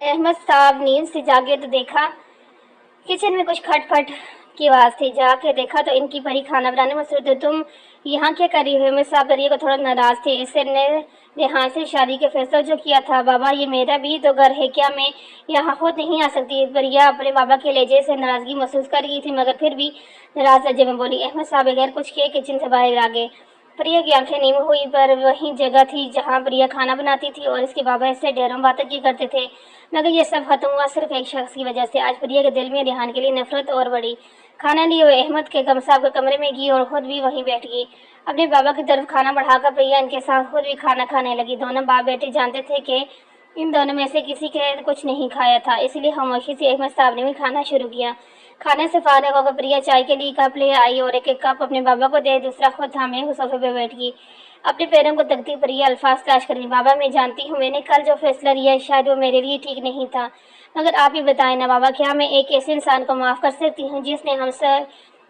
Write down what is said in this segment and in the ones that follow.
अहमद साहब नींद से जागे तो देखा किचन में कुछ खटपट की आवाज़ थी। जाके देखा तो इनकी परी खाना बनाने में मसरूफ थी। तुम यहाँ क्या कर रही हो? अहमद साहब परिया को थोड़ा नाराज़ थे। इससे ने रेहान से शादी के फैसला जो किया था। बाबा, ये मेरा भी तो घर है, क्या मैं यहाँ खुद नहीं आ सकती? परिया अपने बाबा के लहजे से नाराज़गी महसूस कर रही थी, मगर फिर भी नाराज़ लहजे में बोली। अहमद साहब बगैर कुछ किए किचन से बाहर आ गए। प्रिया की आंखें नीम हुई, पर वही जगह थी जहाँ प्रिया खाना बनाती थी और इसके बाबा इससे ढेरों बातें की करते थे। मगर ये सब खत्म हुआ सिर्फ एक शख्स की वजह से। आज प्रिया के दिल में रेहान के लिए नफरत और बढ़ी। खाना लिए हुए अहमद के गम साहब के कमरे में गई और खुद भी वहीं बैठ गई। अपने बाबा की तरफ खाना बढ़ाकर प्रिया इनके साथ खुद भी खाना खाने लगी। दोनों बाप बेटे जानते थे कि इन दोनों में से किसी के कुछ नहीं खाया था, इसलिए खामोशी से अहमद साहब ने भी खाना शुरू किया। खाने से फारिग होकर प्रिया चाय के लिए कप ले आई और एक एक कप अपने बाबा को दे दूसरा खुद थामे वो सोफे पे बैठ गई। अपने पैरों को तकती प्रिया अल्फाज तलाश कर रही। बाबा, मैं जानती हूँ मैंने कल जो फैसला लिया शायद वो मेरे लिए ठीक नहीं था, मगर आप ही बताएं ना बाबा, क्या मैं एक ऐसे इंसान को माफ़ कर सकती हूँ जिसने हमसे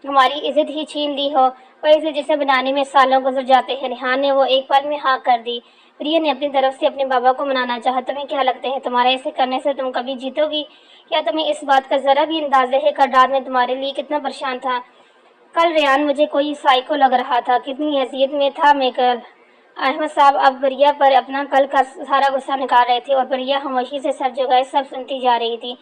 हमारी इज्जत ही छीन ली हो और इसे जिसे बनाने में सालों गुजर जाते हैं? रेहान ने वो एक पल में हाँ कर दी। प्रिया ने अपनी तरफ से अपने बाबा को मनाना चाहा। तुम्हें क्या लगता है तुम्हारे ऐसे करने से तुम कभी जीतोगी? क्या तुम्हें इस बात का जरा भी अंदाजा है कल रात में तुम्हारे लिए कितना परेशान था? कल रेहान मुझे कोई साइको लग रहा था, कितनी हैसियत में था मैं कल। अहमद साहब अब प्रिया पर अपना कल का सारा गुस्सा निकाल रहे थे और प्रिया खामोशी से सर झुकाए सब सुनती जा रही थी।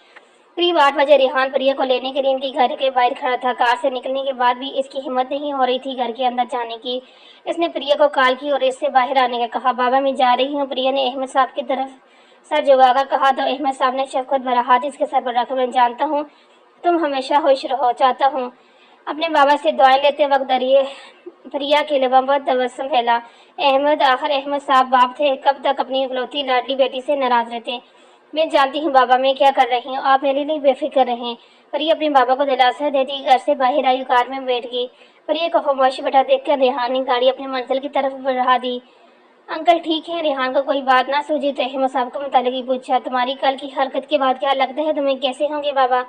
करीब 8 बजे रेहान प्रिया को लेने के लिए इनके घर के बाहर खड़ा था। कार से निकलने के बाद भी इसकी हिम्मत नहीं हो रही थी घर के अंदर जाने की। इसने प्रिया को कॉल की और इससे बाहर आने का कहा। बाबा, मैं जा रही हूँ, प्रिया ने अहमद साहब की तरफ सर झुकाकर कहा तो अहमद साहब ने शफकत भरा हाथ इसके सर पर रखा। मैं जानता हूँ तुम हमेशा खुश रहो, चाहता हूँ। अपने बाबा से दुआएं लेते वक्त प्रिया के लबों पर तबस्सुम फैला। आखिर अहमद साहब बाप थे, कब तक अपनी इकलौती लाडली बेटी से नाराज रहते? मैं जानती हूँ बाबा, मैं क्या कर रही हूँ, आप मेरे लिए बेफिक्र रहें। प्रिया अपने बाबा को दिलासा देती घर से बाहर आई, कार में बैठ गई। प्रिया को खामोश बैठा देखकर रेहान ने गाड़ी अपनी मंजिल की तरफ बढ़ा दी। अंकल ठीक है? रेहान को कोई बात ना सूझी तो अहमद साहब को मुतालिक ही पूछा। तुम्हारी कल की हरकत के बाद क्या लगता है तुम्हें कैसे होंगे बाबा?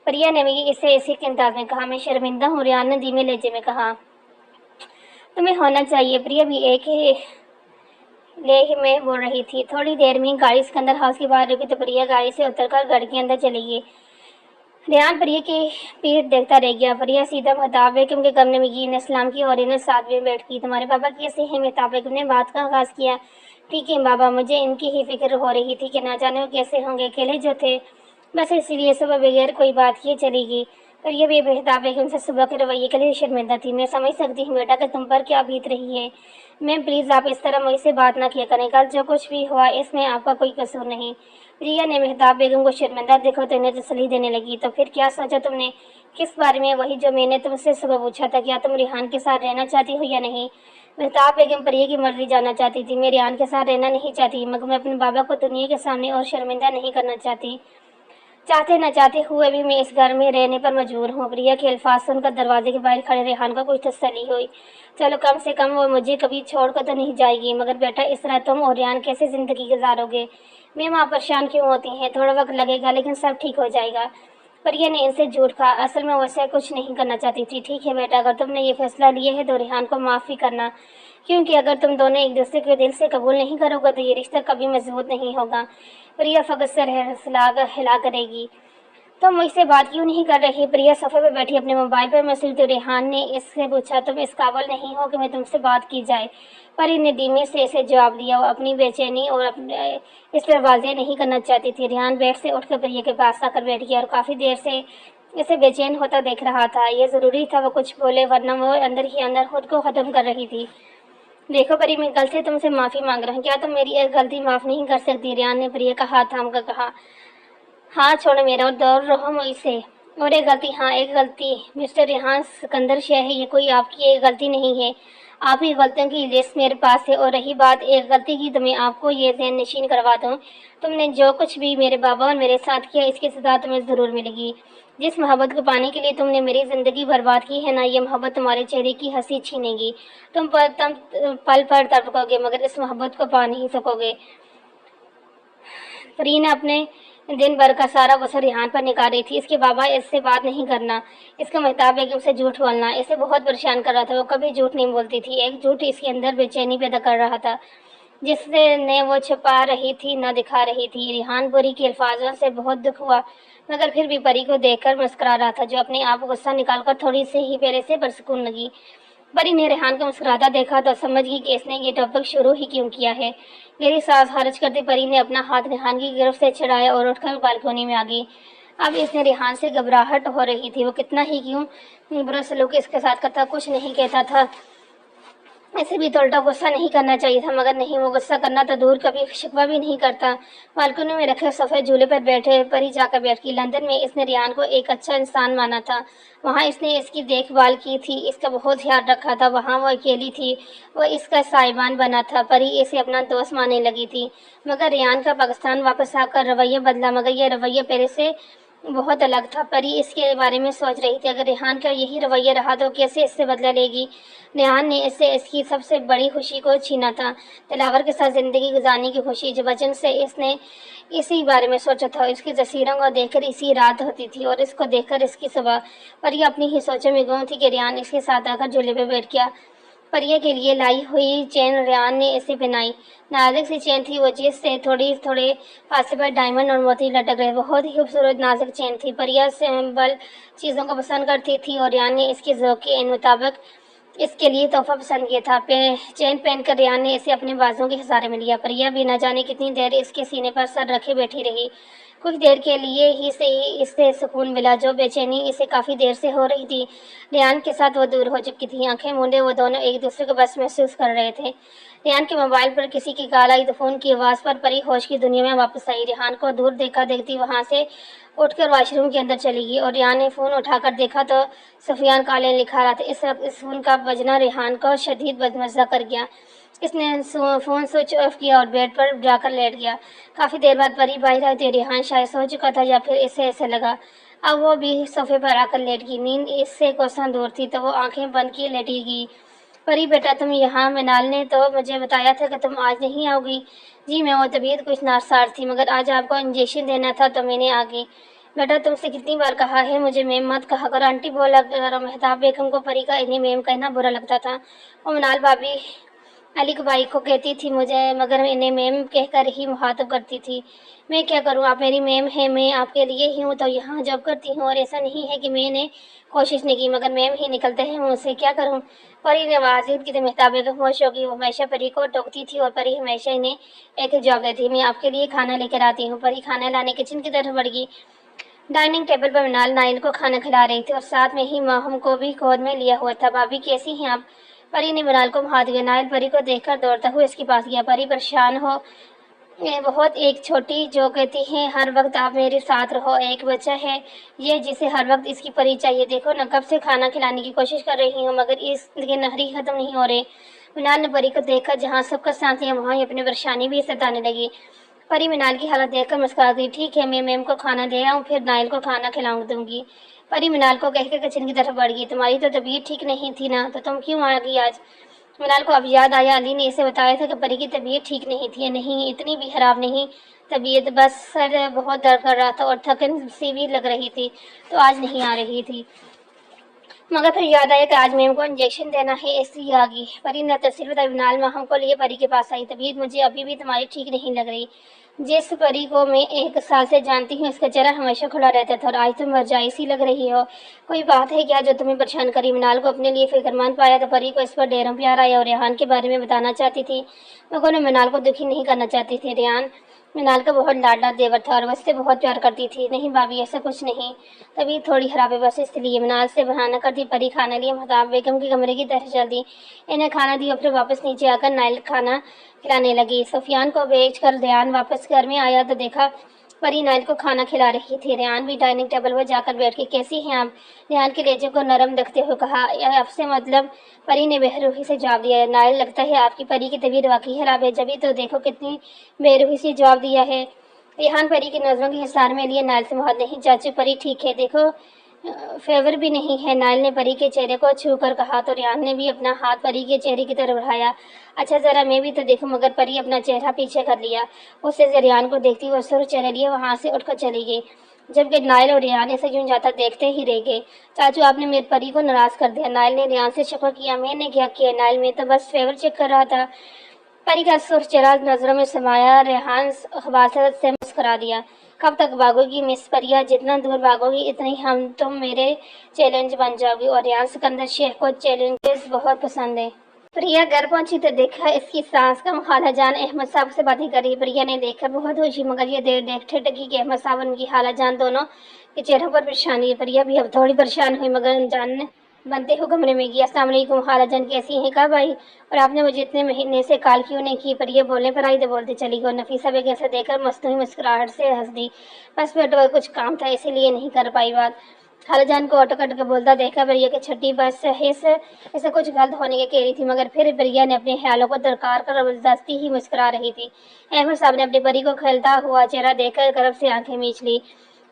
प्रिया ने भी इसे इसी के अंदाज में कहा। मैं शर्मिंदा हूँ, रेहान ने धीमे लहजे में कहा। तुम्हें होना चाहिए। प्रिया भी एक ही लेह में बोल रही थी। थोड़ी देर में गाड़ी सिकंदर हाउस के बाहर रुकी तो प्रिया गाड़ी से उतरकर घर के अंदर चली गई। रेहान प्रिया की पीठ देखता रह गया। प्रिया सीधा महताब बेगम के कमरे में गई, ने सलाम की और इन्हें साथ में बैठ गई। तुम्हारे पापा कैसे हैं? महताब बेगम ने बात का आगाज किया। ठीक है बाबा, मुझे इनकी ही फिक्र हो रही थी कि ना जाने वो कैसे होंगे, अकेले जो थे, बस इसीलिए सुबह बगैर कोई बात किए चली गई। पर यह भी महताब बेगम से सुबह के रवैये के लिए शर्मिंदा थी। मैं समझ सकती हूँ बेटा कि तुम पर क्या बीत रही है। मैम प्लीज़ आप इस तरह मुझसे बात ना किया करें, कल जो कुछ भी हुआ इसमें आपका कोई कसूर नहीं। प्रिया ने महताब बेगम को शर्मिंदा देखो तो इन्हें तसल्ली देने लगी। तो फिर क्या सोचा तुमने? किस बारे में? वही जो मैंने तुमसे सुबह पूछा था, क्या तुम रेहान के साथ रहना चाहती हो या नहीं? महताब बेगम प्रिया की मर्जी जानना चाहती थी। मैं रेहान के साथ रहना नहीं चाहती, मगर मैं अपने बाबा को दुनिया के सामने और शर्मिंदा नहीं करना चाहती। चाहते न चाहते हुए भी मैं इस घर में रहने पर मजबूर हूँ। प्रिया के अल्फाज सुनकर दरवाजे के बाहर खड़े रेहान को कुछ तसल्ली हुई। चलो कम से कम वो मुझे कभी छोड़कर तो नहीं जाएगी। मगर बेटा इस तरह तुम और रेहान कैसे जिंदगी गुजारोगे? मैम आप परेशान क्यों होती हैं? थोड़ा वक्त लगेगा लेकिन सब ठीक हो जाएगा। प्रिया ने इनसे झूठ कहा। असल में वैसे कुछ नहीं करना चाहती थी। ठीक है बेटा, अगर तुमने ये फैसला लिया है तो रेहान को माफ़ भी करना, क्योंकि अगर तुम दोनों एक दूसरे के दिल से कबूल नहीं करोगे तो ये रिश्ता कभी मजबूत नहीं होगा। प्रिया फकत सर हिला करेगी। तो मुझसे बात क्यों नहीं कर रही? प्रिया सोफे पर बैठी अपने मोबाइल पर मसरूफ थी। रेहान ने इससे पूछा, तुम इस काबिल नहीं हो कि मैं तुमसे बात की जाए? पर इन्हें धीमे से इसे जवाब दिया। वो अपनी बेचैनी और अपने इस पर वाज़ेह नहीं करना चाहती थी। रेहान बेड से उठकर प्रिया के पास आकर बैठ गया और काफ़ी देर से इसे बेचैन होता देख रहा था। यह ज़रूरी था वो कुछ बोले, वरना वो अंदर ही अंदर खुद को ख़त्म कर रही थी। देखो परी, मैं कल से तुमसे माफ़ी मांग रहा हूँ, क्या तुम मेरी एक गलती माफ़ नहीं कर सकती? रेहान ने प्रिया का हाथ थाम कर कहा। हाँ छोड़ो मेरा और दौड़ रहो मुझसे। और एक गलती? हाँ एक गलती मिस्टर रेहान सिकंदर शाह है, ये कोई आपकी एक गलती नहीं है। आपकी गलतियों की लिस्ट मेरे पास है। और रही बात एक गलती की तो मैं आपको ये ज़हन नशीन करवा दूँ, तुमने जो कुछ भी मेरे बाबा और मेरे साथ किया इसकी सज़ा तुम्हें ज़रूर मिलेगी। जिस मोहब्बत को पाने के लिए तुमने मेरी ज़िंदगी बर्बाद की है ना, ये मोहब्बत तुम्हारे चेहरे की हंसी छीनेगी। तुम पल पर तड़पकोगे मगर इस मोहब्बत को पा नहीं सकोगे। फरीना अपने दिन भर का सारा गुस्सा रेहान पर निकाल रही थी। इसके बाबा इससे बात नहीं करना, इसका महताब बेगम से झूठ बोलना इसे बहुत परेशान कर रहा था। वो कभी झूठ नहीं बोलती थी, एक झूठ इसके अंदर बेचैनी पैदा कर रहा था। جس نے وہ چھپا رہی تھی نہ دکھا رہی تھی۔ ریحان پری کے الفاظوں سے بہت دکھ ہوا، مگر پھر بھی پری کو دیکھ کر مسکرا رہا تھا، جو اپنے آپ کو غصہ نکال کر تھوڑی سی ہی پہلے سے پرسکون لگی۔ پری نے ریحان کو مسکراتا دیکھا تو سمجھ گئی کہ اس نے یہ ٹاپک شروع ہی کیوں کیا ہے۔ گہری سانس خارج کرتے پری نے اپنا ہاتھ ریحان کی گرفت سے چھڑایا اور اٹھ کر بالکونی میں آ گئی۔ اب اس نے ریحان سے گھبراہٹ ہو رہی تھی، وہ کتنا ہی کیوں برا سلوک اس کے ساتھ کرتا، کچھ نہیں کہتا تھا، اسے بھی تو الٹا غصہ نہیں کرنا چاہیے تھا، مگر نہیں، وہ غصہ کرنا تو دور، کبھی شکوہ بھی نہیں کرتا۔ بالکونی میں رکھے سفید جھولے پر بیٹھے پری جا کر بیٹھ گئی۔ لندن میں اس نے ریحان کو ایک اچھا انسان مانا تھا، وہاں اس نے اس کی دیکھ بھال کی تھی، اس کا بہت خیال رکھا تھا، وہاں وہ اکیلی تھی، وہ اس کا سائبان بنا تھا، پری اسے اپنا دوست ماننے لگی تھی۔ مگر ریحان کا پاکستان واپس آ کر رویہ بدلا، مگر یہ رویہ پہلے سے بہت الگ تھا۔ پری اس کے بارے میں سوچ رہی تھی، اگر ریحان کا یہی رویہ رہا تو کیسے اس سے بدلہ لے گی۔ ریحان نے اس سے اس کی سب سے بڑی خوشی کو چھینا تھا، دلاور کے ساتھ زندگی گزارنے کی خوشی، جو بچپن سے اس نے اسی بارے میں سوچا تھا۔ اس کی تصویروں کو دیکھ کر اسی رات ہوتی تھی اور اس کو دیکھ کر اس کی صبح۔ پری اپنی ہی سوچوں میں گم تھی کہ ریحان اس کے ساتھ آ کر جھولے پہ بیٹھ گیا۔ پریہ کے لیے لائی ہوئی چین ریحان نے اسے پہنائی، نازک سی چین تھی وہ، جس سے تھوڑے فاصلے پر ڈائمنڈ اور موتی لٹک رہے، بہت ہی خوبصورت نازک چین تھی۔ پریہ سمپل چیزوں کو پسند کرتی تھی اور ریحان نے اس کے ذوق کے مطابق اس کے لیے تحفہ پسند کیا تھا۔ چین پہن کر ریحان نے اسے اپنے بازوؤں کے سہارے میں لیا۔ پریہ بھی نہ جانے کتنی دیر اس کے سینے پر سر رکھے بیٹھی رہی، کچھ دیر کے لیے ہی اس سے سکون ملا، جو بے چینی اسے کافی دیر سے ہو رہی تھی۔ ریحان کے ساتھ وہ دور ہو چکی تھی، آنکھیں مونڈے وہ دونوں ایک دوسرے کو بس محسوس کر رہے تھے۔ ریحان کے موبائل پر کسی کی کال آئی تو فون کی آواز پر پری ہوش کی دنیا میں واپس آئی۔ ریحان کو دور دیکھا دیکھتی وہاں سے اٹھ کر واش روم کے اندر چلی گئی اور ریحان نے فون اٹھا کر دیکھا تو سفیان کالیں لکھا رہا تھا۔ اس وقت اس فون کا بجنا ریحان کو شدید بدمزہ کر گیا۔ اس نے فون سوئچ آف کیا اور بیڈ پر جا کر لیٹ گیا۔ کافی دیر بعد پری باہر آئی تو ریحان شاید سو چکا تھا یا پھر اسے ایسے لگا۔ اب وہ بھی صوفے پر آ کر لیٹ گئی، نیند اس سے کوساں دور تھی تو وہ آنکھیں بند کیے لیٹی گئی۔ پری بیٹا تم یہاں، منال نے تو مجھے بتایا تھا کہ تم آج نہیں آؤ گی۔ جی میں، وہ طبیعت کچھ ناساز تھی، مگر آج آپ کو انجیکشن دینا تھا تو میں نے آ گئی۔ بیٹا تم سے کتنی بار کہا ہے مجھے میم مت کہا کرو، آنٹی بولا کرو۔ مہتاب بیگم کو پری کا انہیں میم کہنا برا لگتا تھا، وہ منال بھابی علی بھائی کو کہتی تھی مجھے، مگر انہیں میم کہہ کر ہی مخاطب کرتی تھی۔ میں کیا کروں، آپ میری میم ہیں، میں آپ کے لیے ہی ہوں تو یہاں جاب کرتی ہوں، اور ایسا نہیں ہے کہ میں نے کوشش نہیں کی، مگر میم ہی نکلتے ہیں منہ سے، کیا کروں۔ پری نے واضح کی تو مہتاب بیگم ہوش ہو گئی، وہ ہمیشہ پری کو ٹوکتی تھی اور پری ہمیشہ انہیں ایک جواب دیتی، میں آپ کے لیے کھانا لے کر آتی ہوں۔ پری کھانا لانے کچن کی طرف بڑھ گئی۔ ڈائننگ ٹیبل پر منال نائل کو کھانا کھلا رہی تھی اور ساتھ میں ہی ماہم کو بھی گود میں لیا ہوا تھا۔ بھابھی کیسی ہیں آپ؟ پری نے منال کو ہاتھ دیا۔ نائل پری کو دیکھ کر دوڑتا ہوا اس کے پاس گیا۔ پری پریشان ہو بہت، ایک چھوٹی جو کہتی ہے ہر وقت آپ میرے ساتھ رہو، ایک بچہ ہے یہ جسے ہر وقت اس کی پری چاہیے، دیکھو نا کب سے کھانا کھلانے کی کوشش کر رہی ہوں مگر اس کے نخری ختم نہیں ہو رہے۔ منال نے پری کو دیکھا، جہاں سب کا ساتھ لیا وہاں ہی اپنی پریشانی بھی ستانے لگی۔ پری منال کی حالت دیکھ کر مسکرا دی، ٹھیک ہے میں میم کو کھانا دے آؤں پھر نائل کو کھانا کھلاؤں دوں گی۔ پری منال کو کہہ کر کچن کی طرف بڑھ گئی، تمہاری تو طبیعت ٹھیک نہیں تھی نا، تو تم کیوں آ گئی آج؟ منال کو اب یاد آیا، علی نے اسے بتایا تھا کہ پری کی طبیعت ٹھیک نہیں تھی۔ نہیں اتنی بھی خراب نہیں طبیعت، بس سر بہت درد کر رہا تھا اور تھکن سی بھی لگ رہی تھی تو آج نہیں آ رہی تھی، مگر پھر یاد آیا کہ آج میم کو انجیکشن دینا ہے اس لیے آ گئی۔ پری نے تفصیل بتائی۔ منال ماہم کو لیے پری کے پاس آئی، طبیعت مجھے ابھی بھی تمہاری ٹھیک نہیں لگ رہی، جس پری کو میں 1 سال سے جانتی ہوں اس کا چہرہ ہمیشہ کھلا رہتا تھا اور آج تم مرجعی سی لگ رہی ہو، کوئی بات ہے کیا جو تمہیں پریشان کری؟ منال کو اپنے لیے فکر مند پایا تو پری کو اس پر ڈیروں پیار آیا اور ریحان کے بارے میں بتانا چاہتی تھی، مگر وہ منال کو دکھی نہیں کرنا چاہتی تھی۔ ریحان منال کا بہت لاڈلا دیور تھا اور وہ اس سے بہت پیار کرتی تھی۔ نہیں بھابھی ایسا کچھ نہیں، طبیعت تھوڑی خراب ہے بس اس لیے، منال سے بہانہ کرتی پری کھانا لیے مہتاب بیگم کے کمرے کی طرف چل دی، انہیں کھانا دیا اور پھر واپس نیچے آ کر نائل کھانا کھلانے لگی۔ سفیان کو بھیج کر ریحان واپس گھر میں آیا تو دیکھا پری نائل کو کھانا کھلا رہی تھی۔ ریحان بھی ڈائننگ ٹیبل پر جا کر بیٹھ گئی، کیسی ہیں آپ؟ ریحان کے لہجے کو نرم رکھتے ہوئے کہا، آپ سے مطلب؟ پری نے بے روحی سے جواب دیا، نائل لگتا ہے آپ کی پری کی طبیعت واقعی خراب ہے، جبھی تو دیکھو کتنی بے روحی سے جواب دیا ہے۔ ریحان پری کی نظروں کے حصار میں لیے نائل سے بہت، نہیں چاچو پری ٹھیک ہے، دیکھو فیور بھی نہیں ہے، نائل نے پری کے چہرے کو چھو کر کہا تو ریحان نے بھی اپنا ہاتھ پری کے چہرے کی طرف بڑھایا، اچھا ذرا میں بھی تو دیکھوں، مگر پری اپنا چہرہ پیچھے کر لیا، اس سے ریحان کو دیکھتی وہ سر چہرے لیے وہاں سے اٹھ کر چلی گئی، جبکہ نائل اور ریحان اسے یوں جاتا دیکھتے ہی رہ گئے۔ چاچو آپ نے میری پری کو ناراض کر دیا، نائل نے ریحان سے شکوہ کیا۔ میں نے کیا کیا نائل، میں تو بس فیور چیک کر رہا تھا، परी का सुर्ख चेहरा नजरों में समाया। रेहान खबासत से मुस्कुरा दिया। कब तक भागोगी मिस परिया? जितना दूर भागोगी इतनी हम तुम मेरे चैलेंज बन जाओगी। और रेहान सिकंदर शेख को चैलेंजेस बहुत पसंद है। प्रिया घर पहुंची तो देखा इसकी सास कम खालाजान अहमद साहब से बातें करी। प्रिया ने देखकर बहुत खुशी, मगर ये देर देखते टकी कि अहमद साहब उनकी खालाजान दोनों के चेहरों पर परेशानी है। प्रिया भी अब थोड़ी परेशान हुई, मगर जान बनते हो कमरे में गई। अस्सलाम वालेकुम खालाजान, कैसी हैं? कब आई? और आपने मुझे इतने महीने से कॉल क्यों नहीं की? प्रिया बोलने पर आई तो बोलते चली गई। नफीसा बेगम से देखकर मस्तूरी मुस्कुराहट से हंस दी। बस बेटो कुछ काम था इसीलिए नहीं कर पाई बात। खालाजान को ऑटो कट के बोलता देखा प्रिया की छठी बस इसे कुछ गलत होने की कह रही थी, मगर फिर प्रिया ने अपने ख्यालों को दरकार कर जबरदस्ती ही मुस्कुरा रही थी। अहमद साहब ने अपनी परी को खेलता हुआ चेहरा देखकर गर्व से आंखें मींच ली।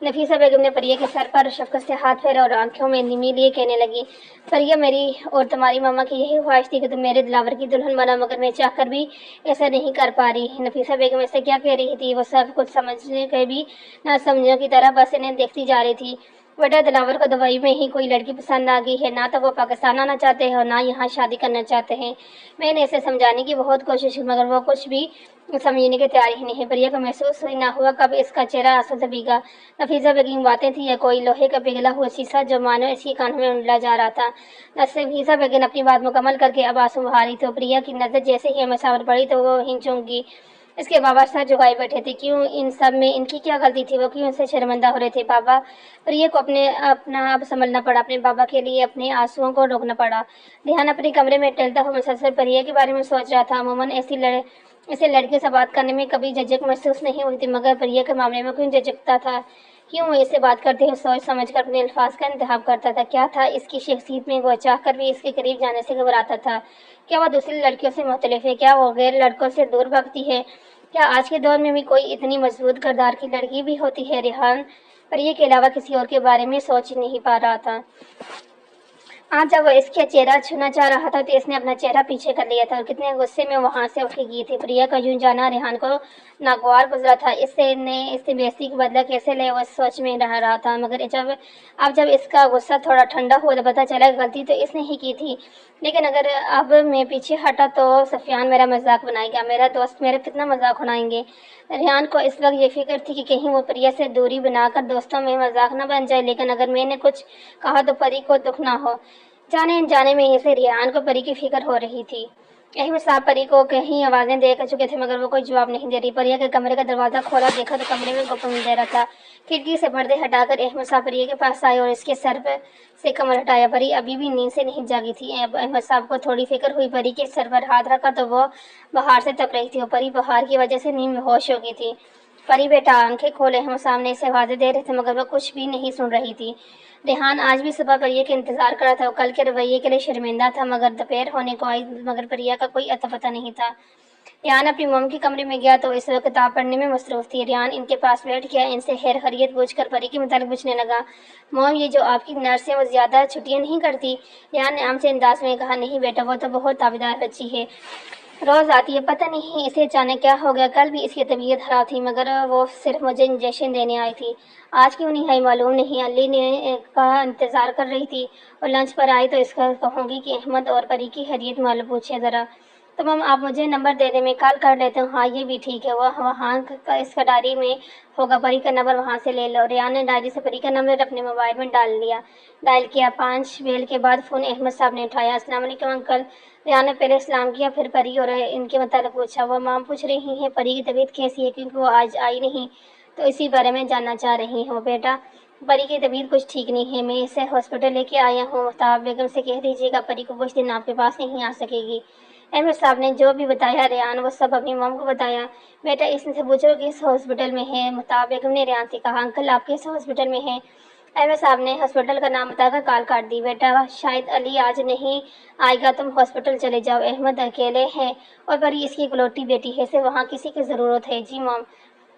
नफीसा बेगम ने परिया के सर पर शफकत से हाथ फेरा और आंखों में निमी लिए कहने लगी, परिया मेरी और तुम्हारी मामा की यही ख्वाहिश थी कि तुम मेरे दिलावर की दुल्हन बना, मगर मैं चाह कर भी ऐसा नहीं कर पा रही। नफीसा बेगम ऐसे क्या कह रही थी? वो सब कुछ समझने के भी ना समझने की तरह बस इन्हें देखती जा रही थी। बेटा दिलावर को दुबई में ही कोई लड़की पसंद आ गई है, ना तो वो पाकिस्तान आना चाहते हैं और ना यहाँ शादी करना चाहते हैं। मैंने इसे समझाने की बहुत कोशिश की, मगर वो कुछ भी समझने की तैयारी ही नहीं है। प्रिया को महसूस हुई ना हुआ कब इसका चेहरा आंसू से भीगा। नफीसा बेगम बातें थी या कोई लोहे का पिघला हुआ शीशा जो मानो इसकी कानों में उंडला जा रहा था। नफीसा बेगम अपनी बात मुकम्मल करके अब आंसू बहा रही। तो प्रिया की नजर जैसे ही हमें सामने पड़ी तो वो वहीं चूक गई। इसके बाबा सर झुकाए बैठे थे। क्यों? इन सब में इनकी क्या गलती थी? वो क्यों इनसे शर्मिंदा हो रहे थे? पापा प्रिया को अपना अब संभलना पड़ा। अपने बाबा के लिए अपने आंसुओं को रोकना पड़ा। ध्यान अपने कमरे में टहलता हुआ मुसलसल प्रिया के बारे में सोच रहा था। अमूमन ऐसे लड़के से बात करने में कभी झिझक महसूस नहीं हुई थी, मगर प्रिया के मामले में क्यों झिझकता था? क्यों वो इससे बात करते हुए सोच समझ कर अपने अल्फाज का इंतखाब करता था? क्या था इसकी शख्सियत में? वो चाह कर भी इसके करीब जाने से घबराता था। क्या वो दूसरी लड़कियों से मुख्तलिफ है? क्या वो गैर लड़कों से दूर भागती है? क्या आज के दौर में भी कोई इतनी मजबूत किरदार की लड़की भी होती है? रेहान प्रिया के अलावा किसी और के बारे में सोच ही नहीं पा रहा था। आज जब वो इसका चेहरा छूना चाह रहा था तो इसने अपना चेहरा पीछे कर लिया था और कितने गुस्से में वहां से उठ गई थी। प्रिया का यूं जाना रेहान को नागवार गुजरा था। इससे बेइज्जती का बदला कैसे ले वो सोच में रहा था, मगर जब इसका गुस्सा थोड़ा ठंडा हुआ तो पता चला गलती तो इसने ही की थी। लेकिन अगर अब मैं पीछे हटा तो सफियान मेरा मजाक बनाएगा, मेरा दोस्त मेरा कितना मजाक उड़ाएंगे। रेहान को इस वक्त ये फिक्र थी कि कहीं वो प्रिया से दूरी बनाकर दोस्तों में मजाक न बन जाए, लेकिन अगर मैंने कुछ कहा तो परी को दुख ना हो। जाने अनजाने में इसे रेहान को परी की फिक्र हो रही थी। अहमद साहब परी को कहीं आवाजें दे कर चुके थे, मगर वो कोई जवाब नहीं दे रही। परिया के कमरे का दरवाजा खोला, देखा तो कमरे में गुप्त अंधेरा था। खिड़की से पर्दे हटाकर अहमद साहब परिया के पास आए और इसके सर पर से कमर हटाया। परी अभी भी नींद से नहीं जागी थी। अहमद साहब को थोड़ी फिक्र हुई। परी के सर पर हाथ रखा तो वो बाहर से तप रही थी और परी बाहर की वजह से नींद में होश हो गई थी। परी बेटा आंखें खोले। हम सामने से आवाजें दे रहे थे, मगर वो कुछ भी नहीं सुन रही थी। रेहान आज भी सुबह परिया के इंतजार कर रहा था। वो कल के रवैये के लिए शर्मिंदा था, मगर दोपहर होने को आई मगर परिया का कोई अता पता नहीं था। रेहान अपनी मोम के कमरे में गया तो इस वक्त किताब पढ़ने में मसरूफ थी। रेहान इनके पास बैठ गया। इनसे खैर खैरियत पूछकर परी के मुतालिक पूछने लगा, मोम ये जो आपकी नर्स है वो ज्यादा छुट्टियां नहीं करती? रेहान ने आम से अंदाज में कहा, नहीं बेटा वो तो बहुत ताबेदार बच्ची है, रोज आती है। पता नहीं इसे अचानक क्या हो गया, कल भी इसकी तबीयत खराब थी मगर वो सिर्फ मुझे इंजेक्शन देने आई थी। आज क्यों नहीं आई मालूम नहीं। अली ने का इंतजार कर रही थी और लंच पर आई तो इसका कहूँगी कि अहमद और परी की खैरियत मालूम पूछे ज़रा। तो मम आप मुझे नंबर दे दें, मैं कॉल कर लेता हूँ। हाँ ये भी ठीक है, वह वहाँ का इसका डायरी में होगा, परी का नंबर वहाँ से ले लो। रेहान ने डायरी से परी का नंबर अपने मोबाइल में डायल किया। 5 बेल के बाद फ़ोन अहमद साहब ने उठाया। अस्सलाम वालेकुम अंकल। रेहान ने पहले सलाम किया, फिर परी और इनके मतलब पूछा। वो माम पूछ रही हैं परी की तबीयत कैसी है, क्योंकि वो आज आई नहीं तो इसी बारे में जानना चाह रही हूँ। बेटा परी की तबीयत कुछ ठीक नहीं है, मैं इसे हॉस्पिटल लेके आया हूँ। मुफ्ताब बेगम से कह दीजिएगा परी को कुछ दिन आपके पास नहीं आ सकेगी। अहमद साहब ने जो भी बताया रेहान वो सब अपनी मम को बताया। बेटा इससे पूछो कि इस हॉस्पिटल में है। मुफ्ताब बेगम ने रेहान से कहा, अंकल आप किस हॉस्पिटल में हैं? अहमद साहब ने हॉस्पिटल का नाम बताकर कॉल काट दी। बेटा शायद अली आज नहीं आएगा, तुम हॉस्पिटल चले जाओ। अहमद अकेले हैं और परी इसकी इकलौती बेटी है, इसे वहाँ किसी की ज़रूरत है। जी मॉम।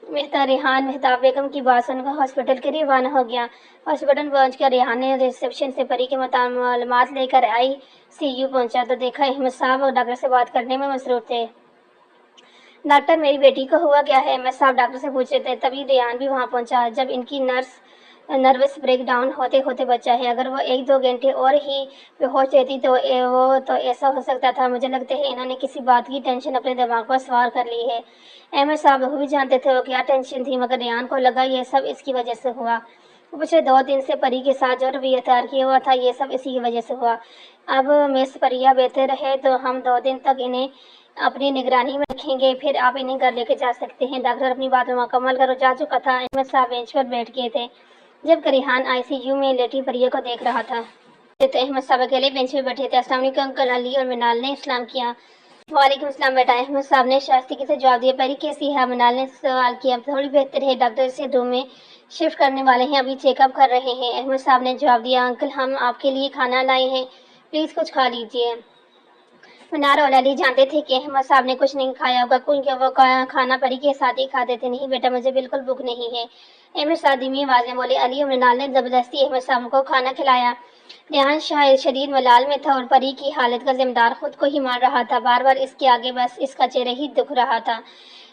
मेहताब बेगम की बात सुनकर हॉस्पिटल के लिए रवाना हो गया। हॉस्पिटल पहुंचकर रेहान ने रिसेप्शन से परी के मालूमात लेकर ICU पहुंचा तो देखा अहमद साहब और डॉक्टर से बात करने में मसरूफ थे। डॉक्टर मेरी बेटी को हुआ क्या है? अहमद साहब डॉक्टर से पूछ रहे थे। तभी रेहान भी वहां पहुंचा। जब इनकी नर्स नर्वस ब्रेकडाउन होते होते बचा है। अगर वो 1-2 घंटे और ही बेहोश रहती तो वो तो ऐसा हो सकता था। मुझे लगता है इन्होंने किसी बात की टेंशन अपने दिमाग पर सवार कर ली है। अहमद साहब वो भी जानते थे वो क्या टेंशन थी, मगर रेहान को लगा ये सब इसकी वजह से हुआ। पिछले 2 दिन से परी के साथ जो रवैया इख्तियार किया हुआ था ये सब इसी की वजह से हुआ। अब मिस परिया बेहतर है तो हम 2 दिन तक इन्हें अपनी निगरानी में रखेंगे, फिर आप इन्हें घर लेके जा सकते हैं। डॉक्टर अपनी बात में मुकम्मल कर जा चुका था। अहमद साहब बेंच पर बैठ गए थे जब रेहान आईसीयू में लेटी परिया को देख रहा था। तो अहमद साहब अकेले बेंच में बैठे थे। अस्सलाम वालेकुम अंकल। अली और मिनाल ने सलाम किया। वालेकुम सलाम बेटा। अहमद साहब ने शाइस्तगी से जवाब दिया। परी कैसी है? मिनाल ने सवाल किया। थोड़ी बेहतर है, डॉक्टर इसे रूम में शिफ्ट करने वाले हैं, अभी चेकअप कर रहे हैं। अहमद साहब ने जवाब दिया। अंकल हम आपके लिए खाना लाए हैं, प्लीज़ कुछ खा लीजिए। मिनार और अली जानते थे कि अहमद साहब ने कुछ नहीं खाया होगा क्योंकि वो खाना परी के साथ ही खाते थे। नहीं बेटा मुझे बिल्कुल भूख नहीं है, अहमद साहब धीमी आवाज़ में बोले। अली और मिनाल ने ज़बरदस्ती अहमद साहब को खाना खिलाया। रेहान शायद शदीद मलाल में था और परी की हालत का जिम्मेदार खुद को ही मान रहा था। बार बार इसके आगे बस इसका चेहरा ही दुख रहा था।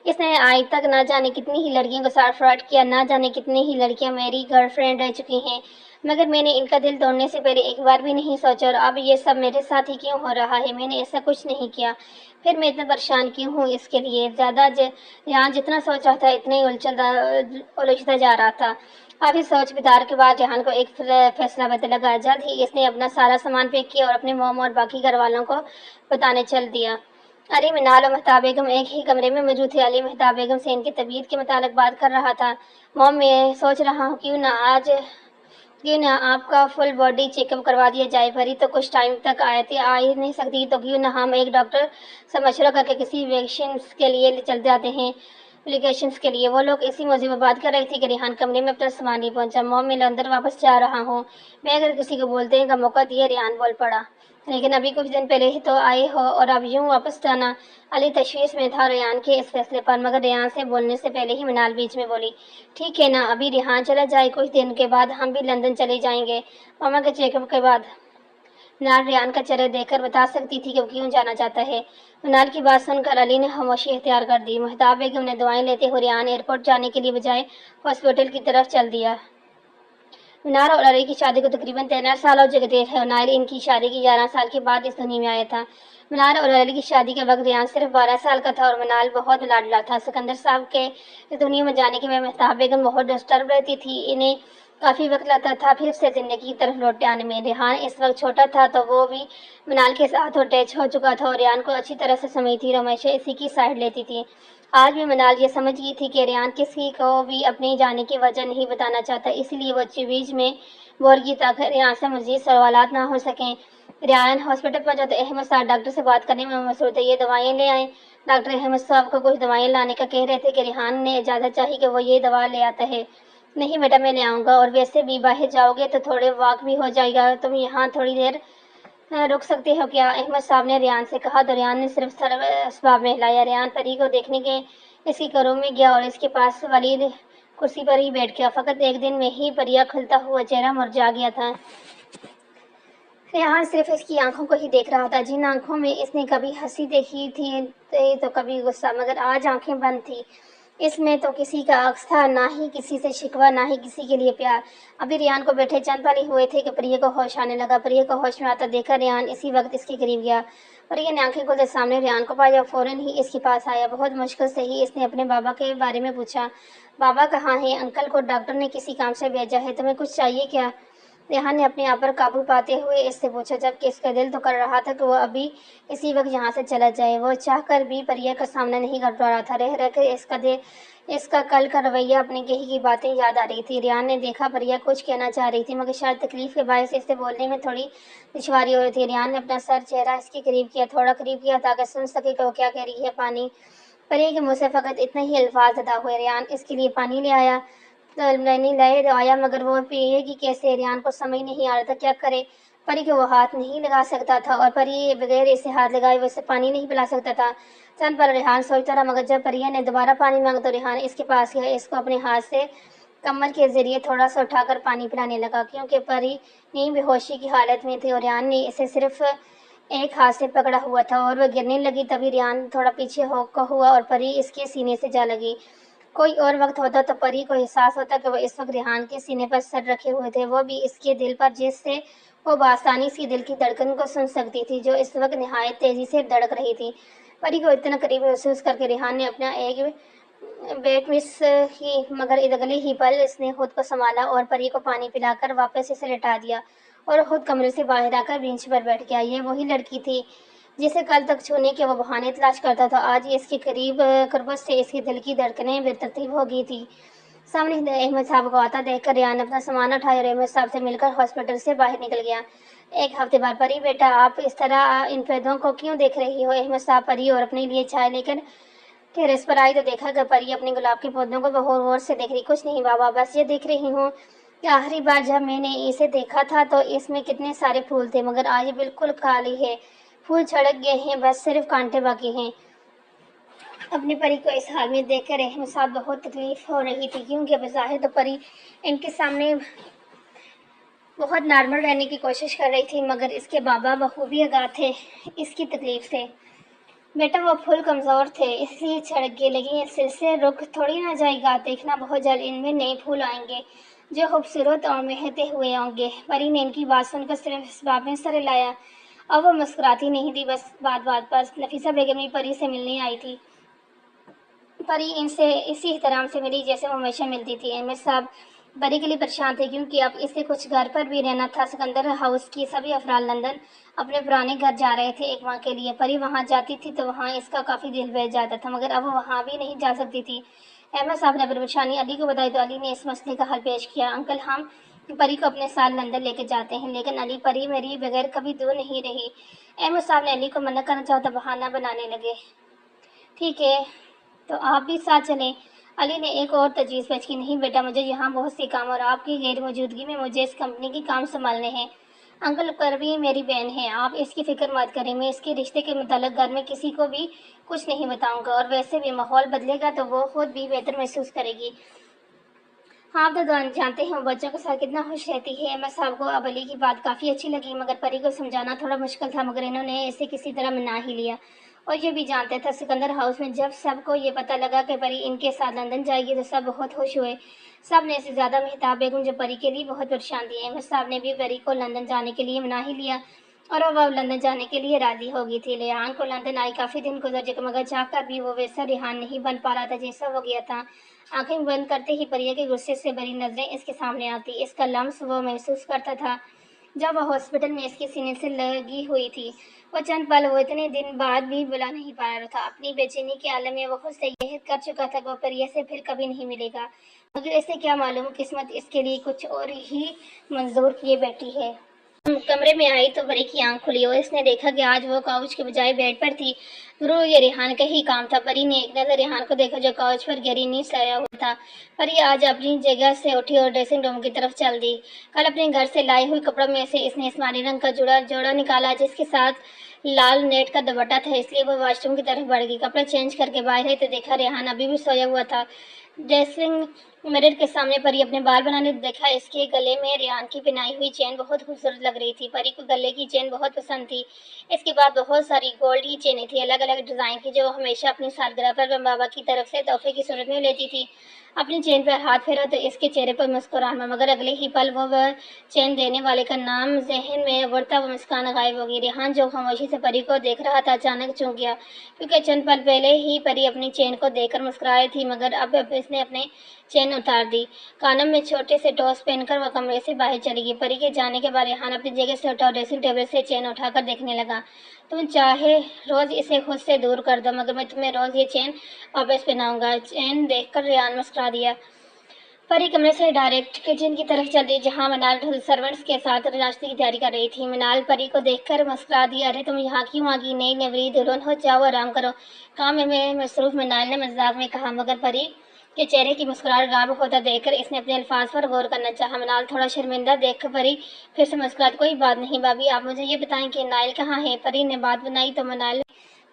इसने आज तक ना जाने कितनी ही लड़कियों को साथ फ्रॉड किया, ना जाने कितनी ही लड़कियां मेरी गर्लफ्रेंड रह चुकी हैं, मगर मैंने इनका दिल तोड़ने से पहले एक बार भी नहीं सोचा। और अब ये सब मेरे साथ ही क्यों हो रहा है? मैंने ऐसा कुछ नहीं किया, फिर मैं इतना परेशान क्यों हूँ इसके लिए? यहाँ जितना सोचा था इतना ही उलझता जा रहा था। काफी सोच विचार के बाद रेहान को एक फैसला पता लगा। जल्द ही इसने अपना सारा सामान पैक किया और अपने मोम और बाकी घर वालों को बताने चल दिया। अली मिनाल और मेहताब बेगम एक ही कमरे में मौजूद थे। अली मेहताब बेगम से इनकी तबीयत के मुतालिक बात कर रहा था। मोम मैं सोच रहा हूँ क्यों ना आपका फुल बॉडी चेकअप करवा दिया जाए। परी तो कुछ टाइम तक आ ही नहीं सकती, तो क्यों ना हम एक डॉक्टर से मशवरा करके किसी वैक्सीन के लिए चल जाते हैं। एप्लीकेशंस के लिए वो लोग इसी मौजूद में बात कर रहे थे कि रेहान कमरे में अपना सामान नहीं पहुंचा। मोम मैं अंदर वापस जा रहा हूँ, मैं अगर किसी को बोलते हैं का मौका दिया। रेहान बोल पड़ा। लेकिन अभी कुछ दिन पहले ही तो आए हो और अब यूं वापस जाना? अली तशवीश में था रेहान के इस फैसले पर, मगर रेहान से बोलने से पहले ही मिनाल बीच में बोली। ठीक है ना, अभी रेहान चला जाए, कुछ दिन के बाद हम भी लंदन चले जाएंगे मामा के चेकअप के बाद। मिनाल रेहान का चेहरा देखकर बता सकती थी कि वो क्यों जाना चाहता है। मिनाल की बात सुनकर अली ने खामोशी इख्तियार कर दी। मेहताब बेगम ने दवाएं लेते हुए रेहान एयरपोर्ट जाने के लिए बजाय हॉस्पिटल की तरफ चल दिया। मिनार और अली की शादी को तकरीबन 13 साल हो चुके थे। नाइल इनकी शादी की 11 साल के बाद इस दुनिया में आया था। मिनार और अली की शादी के वक्त रेहान सिर्फ 12 साल का था और मिनाल बहुत लाडला था। सिकंदर साहब के इस दुनिया में जाने के बाद मेहताब बेगम बहुत डिस्टर्ब रहती थी। इन्हें काफ़ी वक्त लगता था फिर से ज़िंदगी की तरफ लौट आने में। रेहान इस वक्त छोटा था तो वो भी मिनाल के साथ अटैच हो चुका था और रेहान को अच्छी तरह से समझती, हमेशा इसी की साइड लेती थी। आज भी मिनाल ये समझ गई थी कि रेहान किसी को भी अपने जाने की वजह नहीं बताना चाहता, इसलिए वो बीच में बोल की ताकि रेहान से मजीद सवालात ना हो सकें। रेहान हॉस्पिटल पहुंचा तो अहमद साहब डॉक्टर से बात करने में मसरूफ थे। ये दवाएं ले आए। डॉक्टर अहमद साहब को कुछ दवाएं लाने का कह रहे थे कि रेहान ने इजाज़त चाहिए कि वो ये दवा ले आता है। नहीं बेटा मैं ले आऊँगा, और वैसे भी बाहर जाओगे तो थोड़े वॉक भी हो जाएगा, तुम यहाँ थोड़ी देर रुक सकते हो क्या? अहमद साहब ने रेहान से कहा तो रेहान ने सिर्फ सर असबाब में हिलाया। रेहान परी को देखने के इसकी करों में गया और इसके पास वाली कुर्सी पर ही बैठ गया। फकत एक दिन में ही परिया खिलता हुआ चेहरा मुरझा गया था। रेहान सिर्फ इसकी आंखों को ही देख रहा था, जिन आंखों में इसने कभी हंसी देखी थी तो कभी गुस्सा, मगर आज आंखें बंद थी। इसमें तो किसी का अक्स था, ना ही किसी से शिकवा, ना ही किसी के लिए प्यार। अभी रेहान को बैठे चंद पल ही हुए थे कि प्रिया को होश आने लगा। प्रिया को होश में आता देखकर रेहान इसी वक्त इसके करीब गया। प्रिया ने आंखें खोलते सामने रेहान को पाया, फौरन ही इसके पास आया। बहुत मुश्किल से ही इसने अपने बाबा के बारे में पूछा। बाबा कहाँ हैं? अंकल को डॉक्टर ने किसी काम से भेजा है, तुम्हें कुछ चाहिए क्या? रेहान ने अपने आप पर काबू पाते हुए इससे पूछा, जबकि इसका दिल तो कर रहा था कि वो अभी इसी वक्त यहाँ से चला जाए। वो चाहकर भी परिया का सामना नहीं कर पा रहा था। रह रह कर इसका कल का रवैया, अपनी कही की बातें याद आ रही थी। रेहान ने देखा परिया कुछ कहना चाह रही थी, मगर शायद तकलीफ के बायस इससे बोलने में थोड़ी दुश्वारी हो रही थी। रेहान ने अपना सर चेहरा इसके करीब किया, थोड़ा करीब किया ताकि सुन सके कि वो क्या कह रही है। पानी। परिया के मुँह से फकत इतने ही अल्फाज अदा हुए। रेहान इसके लिए पानी ले आया तो मैंने लाए आया, मगर वो पिएगी कैसे? रेहान को समझ नहीं आ रहा था क्या करे। परी को वो हाथ नहीं लगा सकता था और परी बगैर इसे हाथ लगाए वैसे पानी नहीं पिला सकता था। चंद पर रेहान सोचता रहा, मगर जब परिया ने दोबारा पानी मांगा तो रेहान इसके पास गया, इसको अपने हाथ से कमर के जरिए थोड़ा सा उठाकर पानी पिलाने लगा, क्योंकि परी नींद बेहोशी की हालत में थी और रेहान ने इसे सिर्फ एक हाथ से पकड़ा हुआ था और वह गिरने लगी। तभी रेहान थोड़ा पीछे हुआ और परी इसके सीने से जा लगी। कोई और वक्त होता तो परी को एहसास होता कि वो इस वक्त रेहान के सीने पर सर रखे हुए थे, वो भी इसके दिल पर, जिससे वो बआसानी इसकी दिल की धड़कन को सुन सकती थी जो इस वक्त निहायत तेजी से धड़क रही थी। परी को इतना करीब महसूस करके रेहान ने अपना एक बेट मिस की, मगर अगले ही पल इसने खुद को संभाला और परी को पानी पिलाकर वापस इसे लिटा दिया और खुद कमरे से बाहर आकर बेंच पर बैठ गया। ये वही लड़की थी जिसे कल तक छूने के वो बहाने तलाश करता था। आज इसके करीब कुर्बत से इसके दिल की धड़कनें बेतरतीब हो गई थी। सामने अहमद साहब को आता देखकर रेहान अपना सामान उठाया और अहमद साहब से मिलकर हॉस्पिटल से बाहर निकल गया। एक हफ्ते बाद, परी बेटा आप इस तरह इन पेड़ों को क्यों देख रही हो? अहमद साहब परी और अपने लिए चाय लेकर टेरेस पर आई तो देखा कि परी अपने गुलाब के पौधों को बहुत गौर से देख रही। कुछ नहीं बाबा, बस ये देख रही हूँ कि आखिरी बार जब मैंने इसे देखा था तो इसमें कितने सारे फूल थे, मगर आज ये बिल्कुल खाली है। फूल झड़ गए हैं, बस सिर्फ कांटे बाकी हैं। अपनी परी को इस हाल में देखकर अहमद साहब बहुत तकलीफ हो रही थी, क्योंकि बज़ाहिर तो परी इनके सामने बहुत नॉर्मल रहने की कोशिश कर रही थी, मगर इसके बाबा बखूबी आगाह थे इसकी तकलीफ से। बेटा वो फूल कमज़ोर थे इसलिए झड़ गए, लेकिन इससे से रुक थोड़ी ना जाएगा। देखना बहुत जल्द इनमें नए फूल आएंगे जो खूबसूरत और महकते हुए होंगे। परी ने इनकी बात सुनकर सिर्फ इस बात में सर हिलाया। अब वो मुस्कुराती नहीं थी, बस बात बात पर नफीसा बेगम भी परी से मिलने आई थी। परी इनसे इसी एहतराम से मिली जैसे वो हमेशा मिलती थी। अहमद साहब परी के लिए परेशान थे, क्योंकि अब इसे कुछ घर पर भी रहना था। सिकंदर हाउस की सभी अफराद लंदन अपने पुराने घर जा रहे थे एक माह के लिए। परी वहाँ जाती थी तो वहाँ इसका काफ़ी दिल बहल जाता था, मगर अब वो वहाँ भी नहीं जा सकती थी। अहमद साहब ने अपनी परेशानी अली को बताई तो अली ने इस मसले का हल पेश किया। अंकल, हम परी को अपने साथ लंदन लेके जाते हैं। लेकिन अली, परी मेरी बगैर कभी दूर नहीं रही। अहमद साहब ने अली को मना करना चाहा तो बहाना बनाने लगे। ठीक है, तो आप भी साथ चलें। अली ने एक और तजवीज़ पेश की। नहीं बेटा, मुझे यहाँ बहुत सी काम और आपकी गैर मौजूदगी में मुझे इस कंपनी के काम संभालने हैं। अंकल, परवीन मेरी बहन है, आप इसकी फिक्र मत करें। मैं इसके रिश्ते के मुताल्लिक घर में किसी को भी कुछ नहीं बताऊंगा, और वैसे भी माहौल बदलेगा तो वो खुद भी बेहतर महसूस करेगी। हाँ, आप तो जानते हैं वो बच्चों के साथ कितना खुश रहती है। अहमद साहब को अब अली की बात काफ़ी अच्छी लगी, मगर परी को समझाना थोड़ा मुश्किल था, मगर इन्होंने इसे किसी तरह मना ही लिया। और ये भी जानते थे सिकंदर हाउस में जब सबको ये पता लगा कि परी इनके साथ लंदन जाएगी तो सब बहुत खुश हुए। सब ने इससे ज़्यादा मेहताब बेगम जो परी के लिए बहुत परेशान थी। अहमद साहब ने भी परी को लंदन जाने के लिए मना ही लिया और अब लंदन जाने के लिए राजी हो गई थी। रेहान को लंदन आई काफ़ी दिन गुजर चुके, मगर चाहकर भी वो वैसा रेहान नहीं बन पा रहा था जैसा हो गया था। आंखें बंद करते ही परिया के गुस्से से भरी नजरें इसके सामने आती। इसका लम्स वो महसूस करता था जब वह हॉस्पिटल में इसके सीने से लगी हुई थी। वो चंद पल, वो इतने दिन बाद भी बुला नहीं पा रहा था। अपनी बेचैनी के आलम में वो खुद से यह कर चुका था कि वो परिया से फिर कभी नहीं मिलेगा, मगर इसे क्या मालूम किस्मत इसके लिए कुछ और ही मंजूर किए बैठी है। कमरे में आई तो परी की आंख खुली और इसने देखा कि आज वो काउच के बजाय बेड पर थी। जरूर ये रेहान का ही काम था। परी ने एक नजर रेहान को देखा जो काउच पर गहरी नींद सोया हुआ था। परी आज अपनी जगह से उठी और ड्रेसिंग रूम की तरफ चल दी। कल अपने घर से लाई हुई कपड़ों में से इसने आसमानी रंग का जोड़ा निकाला जिसके साथ लाल नेट का दुपट्टा था, इसलिए वो वॉशरूम की तरफ बढ़ गई। कपड़े चेंज करके बाहर आई तो देखा रेहान अभी भी सोया हुआ था। ड्रेसिंग मिरर के सामने परी अपने बाल बनाने देखा इसके गले में रेहान की पहनाई हुई चेन बहुत खूबसूरत लग रही थी। परी को गले की चेन बहुत पसंद थी। इसके बाद बहुत सारी गोल्ड की चेनें थी अलग अलग डिज़ाइन की, जो हमेशा अपनी सालगिरह पर बाबा की तरफ से तोहफे की सूरत में लेती थी। अपनी चेन पर हाथ फेरा तो इसके चेहरे पर मुस्कुराहट, मगर अगले ही पल वह चेन देने वाले का नाम जहन में उभरता वो मुस्कान गायब हो गई। रेहान जो खामोशी से परी को देख रहा था अचानक चौंक गया, क्योंकि चंद पल पहले ही परी अपनी चेन को देखकर मुस्कुरा रही थी, मगर अब इसने अपने चेन उतार दी। कानम में छोटे से टॉस पहनकर वह कमरे से बाहर चली गई। परी के जाने के बाद रेहान अपनी जगह से उठा और ड्रेसिंग टेबल से चेन उठाकर देखने लगा। तुम चाहे रोज इसे खुद से दूर कर दो, मगर मैं तुम्हें रोज ये चेन वापस पहनाऊंगा। चेन देखकर रेहान मुस्कुरा दिया। परी कमरे से डायरेक्ट किचन की तरफ चल दी, जहाँ मनाल सर्वेंट्स के साथ नाश्ते की तैयारी कर रही थी। मनाल परी को देखकर मुस्कुरा दिया। अरे तुम यहाँ क्यों आ गई? नई नवरी दुल्हन हो, जाओ आराम करो। काम में मसरूफ मनाल ने मजाक में कहा, मगर परी के चेहरे की मुस्कुराहट गायब होता देखकर इसने अपने अल्फाज पर गौर करना चाहा। मनाल थोड़ा शर्मिंदा देखकर परी फिर से मुस्कुराती। कोई बात नहीं भाभी, आप मुझे ये बताएं कि नाइल कहाँ है? परी ने बात बनाई तो मनाल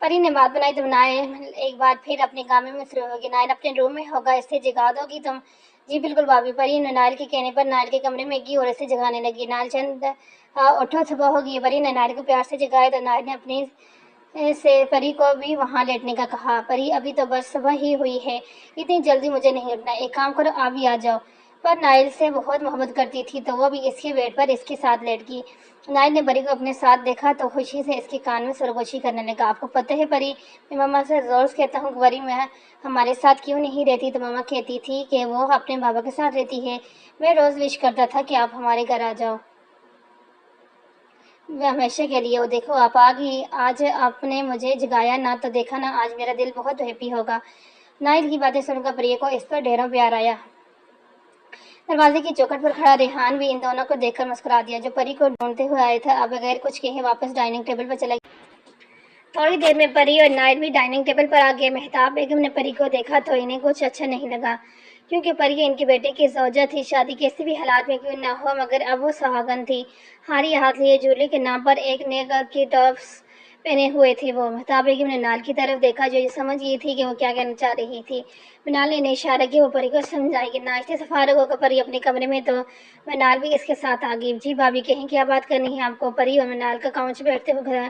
एक बार फिर अपने काम में मसरूफ होगी। नाइल अपने रूम में होगा, इसे जगा दोगी तुम? जी बिल्कुल भाभी। परी ने नाइल के कहने पर नाइल के कमरे में गई और इसे जगाने लगी। नाइल चंद उठो, सुबह होगी। परी ने नाइल को प्यार से जगाया तो नाइल ने अपनी سے پری کو بھی وہاں لیٹنے کا کہا۔ پری ابھی تو بس صبح ہی ہوئی ہے، اتنی جلدی مجھے نہیں اٹھنا، ایک کام کرو آپ بھی آ جاؤ۔ پر نائل سے بہت محبت کرتی تھی تو وہ بھی اس کے بیڈ پر اس کے ساتھ لیٹ گئی۔ نائل نے پری کو اپنے ساتھ دیکھا تو خوشی سے اس کے کان میں سرگوشی کرنے لگا۔ آپ کو پتہ ہے پری، میں ماما سے روز کہتا ہوں کہ پری میں ہمارے ساتھ کیوں نہیں رہتی تو ماما کہتی تھی کہ وہ اپنے بابا کے ساتھ رہتی ہے۔ میں روز وش کرتا تھا کہ آپ ہمارے گھر آ جاؤ ہمیشہ کے لیے۔ وہ دیکھو آپ آ گئی، آج آپ نے مجھے جگایا نہ تو دیکھا نا، آج میرا دل بہت ہیپی ہوگا۔ نائل کی باتیں سن کر پری کو اس پر ڈھیروں پیار آیا۔ دروازے کی چوکھٹ پر کھڑا ریحان بھی ان دونوں کو دیکھ کر مسکرا دیا، جو پری کو ڈھونڈتے ہوئے آیا تھا۔ اب بغیر کچھ کہے واپس ڈائننگ ٹیبل پر چلا گیا۔ تھوڑی دیر میں پری اور نائل بھی ڈائننگ ٹیبل پر آ گئے۔ مہتاب بیگم نے پری کو دیکھا تو انہیں کچھ اچھا نہیں لگا، کیونکہ پری ان کے بیٹے کی زوجہ تھی، شادی کسی بھی حالات میں کیوں نہ ہو، مگر اب وہ سہاگن تھی۔ ہاری ہاتھ لیے جھولے کے نام پر ایک نئے کی ٹاپس پہنے ہوئے تھی وہ۔ مہتاب بیگم نے منال کی طرف دیکھا، جو یہ سمجھ گئی تھی کہ وہ کیا کہنا چاہ رہی تھی۔ منال نے انہیں اشارہ کیا وہ پری کو سمجھائے گی۔ ناشتے سے فارغ ہو کر پری اپنے کمرے میں تو منال بھی اس کے ساتھ آ گئی۔ جی بھابی کہیں کیا بات کرنی ہے آپ کو؟ پری اور منال کا کاؤنچ بیٹھتے ہوئے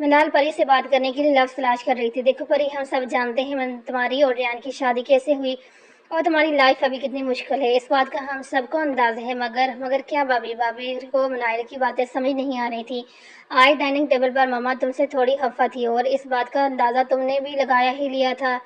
منال پری سے بات کرنے کے لیے لفظ تلاش کر رہی تھی۔ دیکھو پری، ہم سب جانتے ہیں تمہاری اور ریان کی شادی کیسے ہوئی اور تمہاری لائف ابھی کتنی مشکل ہے، اس بات کا ہم سب کو اندازہ ہے، مگر کیا بھابی؟ بھابی کو منال کی باتیں سمجھ نہیں آ رہی تھی۔ آج ڈائننگ ٹیبل پر ماما تم سے تھوڑی خفا تھی اور اس بات کا اندازہ تم نے بھی لگایا ہی لیا تھا،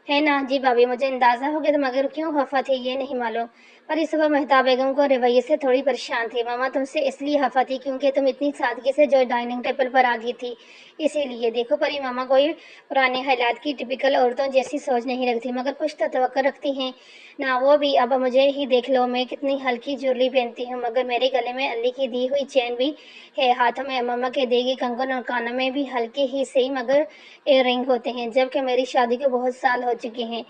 ہے نا؟ جی بھابی مجھے اندازہ ہو گیا تھا، مگر کیوں خفا تھی یہ نہیں معلوم۔ پر اس صبح مہتاب بیگم کو رویے سے تھوڑی پریشان تھی۔ ماما تم سے اس لیے خفا تھی کیونکہ تم اتنی سادگی سے جو ڈائننگ ٹیبل پر آ گئی تھی، اسی لیے۔ دیکھو پری، ماما کوئی پرانے حالات کی ٹپیکل عورتوں جیسی سوچ نہیں رکھتی، مگر کچھ تو توقع رکھتی ہیں نا۔ وہ بھی اب مجھے ہی دیکھ لو، میں کتنی ہلکی جویلری پہنتی ہوں، مگر میرے گلے میں اللہ کی دی ہوئی چین بھی ہے، ہاتھوں میں ماما کے دیے گئے کنگن اور کانوں میں بھی ہلکے ہی صحیح مگر ایئر رنگ ہوتے ہیں، جبکہ میری شادی کو بہت سال ہو چکے ہیں،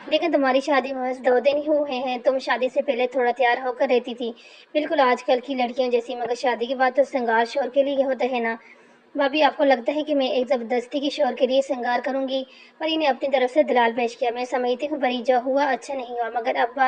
لیکن تمہاری شادی محض 2 دن ہی ہوئے ہیں۔ تم شادی سے پہلے تھوڑا تیار ہو کر رہتی تھی، بالکل آج کل کی لڑکیوں جیسی، مگر شادی کے بعد تو سنگار شوہر کے لیے ہوتا ہے نا۔ بھابی آپ کو لگتا ہے کہ میں ایک زبردستی کی شوہر کے لیے سنگار کروں گی؟ پری نے اپنی طرف سے دلال پیش کیا۔ میں سمجھتی ہوں پری، جو ہوا اچھا نہیں ہوا، مگر اب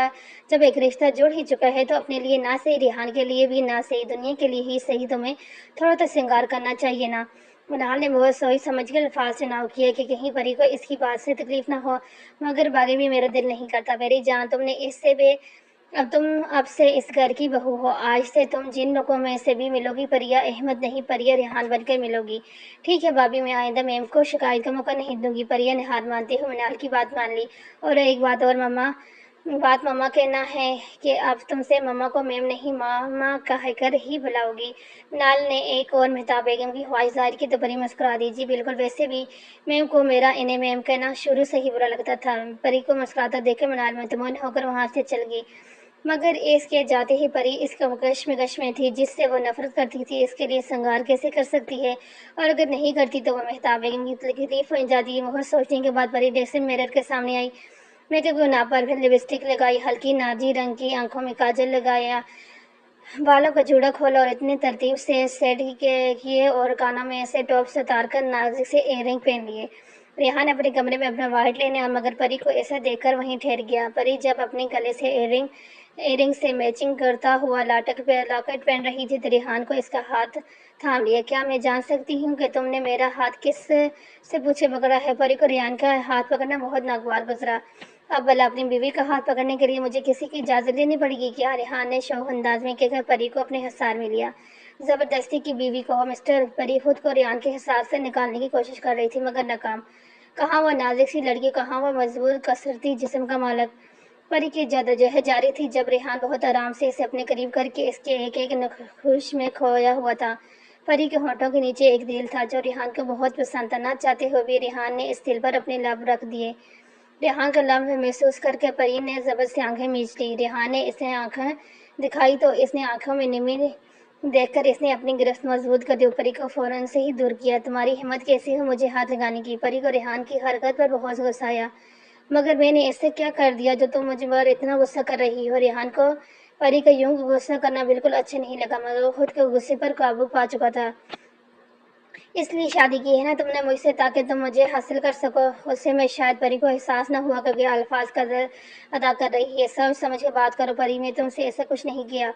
جب ایک رشتہ جڑ ہی چکا ہے تو اپنے لیے نہ صحیح، ریحان کے لیے بھی نہ صحیح، دنیا کے لیے ہی صحیح تمہیں تھوڑا تو سنگار کرنا چاہیے نا۔ منال نے بہت سوچ سمجھ کر الفاظ چناؤ کیا کہ کہیں پری کو اس کی بات سے تکلیف نہ ہو، مگر باقی بھی میرا دل نہیں کرتا۔ میری جان، تم نے اس سے تم اب سے اس گھر کی بہو ہو، آج سے تم جن لوگوں میں سے بھی ملو گی پریہ احمد نہیں، پریہ ریحان بن کر ملو گی۔ ٹھیک ہے بھابی، میں آئندہ میم کو شکایت کا موقع نہیں دوں گی۔ پریہ نے ہار مانتے ہوئے منال کی بات مان لی۔ اور ایک بات اور ماما کہنا ہے کہ اب تم سے ماما کو میم نہیں ماما کہہ کر ہی بلاؤ گی۔ منال نے ایک اور مہتاب بیگم کی خواہش ظاہر کی تو پری مسکرا دی۔ جی بالکل، ویسے بھی میم کو میرا انہیں میم کہنا شروع سے ہی برا لگتا تھا۔ پری کو مسکراتا دیکھ کر منال مطمئن ہو کر وہاں سے چل گئی، مگر اس کے جاتے ہی پری اس کشمکش میں تھی جس سے وہ نفرت کرتی تھی۔ اس کے لیے سنگار کیسے کر سکتی ہے، اور اگر نہیں کرتی تو وہ مہتاب بیگم کی تکلیف ہو جاتی ہے۔ بہت سوچنے کے بعد پری ڈریسنگ میرر کے سامنے آئی، میک اپ کو ناپ پر لپسٹک لگائی، ہلکی نارنجی رنگ کی، آنکھوں میں کاجل لگایا، بالوں کا جوڑا کھولا اور اتنی ترتیب سے سیٹ کیے اور کانوں میں ایسے ٹاپس اتار کر نازک سے ایئر رنگ پہن لیے۔ ریحان اپنے کمرے میں اپنا واحد لینے آیا، مگر پری کو ایسا دیکھ کر وہیں ٹھہر گیا۔ پری جب اپنے گلے سے ایئر رنگ سے میچنگ کرتا ہوا لاکٹ پہن رہی تھی تو ریحان کو اس کا ہاتھ تھام لیا۔ کیا میں جان سکتی ہوں کہ تم نے میرا ہاتھ کس سے پوچھے پکڑا ہے؟ پری کو ریحان کا ہاتھ پکڑنا بہت ناگوار گزرا۔ اب بھلا اپنی بیوی کا ہاتھ پکڑنے کے لیے مجھے کسی کی اجازت لینی پڑے گی کیا؟ ریحان نے شوخ انداز میں کہہ کر پری کو اپنے حصار میں لیا۔ زبردستی کی بیوی کہو مسٹر۔ پری خود کو ریحان کے حصار سے نکالنے کی کوشش کر رہی تھی، مگر ناکام۔ کہاں وہ نازک سی لڑکی، کہاں وہ مضبوط کثرتی جسم کا مالک۔ پری کی جدوجہد جاری تھی جب ریحان بہت آرام سے اسے اپنے قریب کر کے اس کے ایک ایک نخوش میں کھویا ہوا تھا۔ پری کے ہونٹوں کے نیچے ایک دل تھا جو ریحان کو بہت پسند تھا، نہ چاہتے ہوئے بھی ریحان نے اس دل پر اپنے لب رکھ دیے۔ ریحان کا لمس محسوس کر کے پری نے زبر سے آنکھیں میچ لی۔ ریحان نے اسے آنکھیں دکھائی تو اس نے آنکھوں میں نمی دیکھ کر اس نے اپنی گرفت مضبوط کر دی اور پری کو فوراً سے ہی دور کیا۔ تمہاری ہمت کیسی ہو مجھے ہاتھ لگانے کی؟ پری کو ریحان کی حرکت پر بہت غصہ آیا۔ مگر میں نے ایسے کیا کر دیا جو تم مجھ پر اتنا غصہ کر رہی ہو؟ ریحان کو پری کا یوں غصہ کرنا بالکل اچھا نہیں لگا، مگر وہ خود کو غصے پر قابو پا چکا تھا۔ اس لیے شادی کی ہے نا تم نے مجھ سے تاکہ تم مجھے حاصل کر سکو؟ غصے میں شاید پری کو احساس نہ ہوا کہ الفاظ قدر ادا کر رہی ہے۔ سوچ سمجھ کے بات کرو پری، میں تم سے ایسا کچھ نہیں کیا۔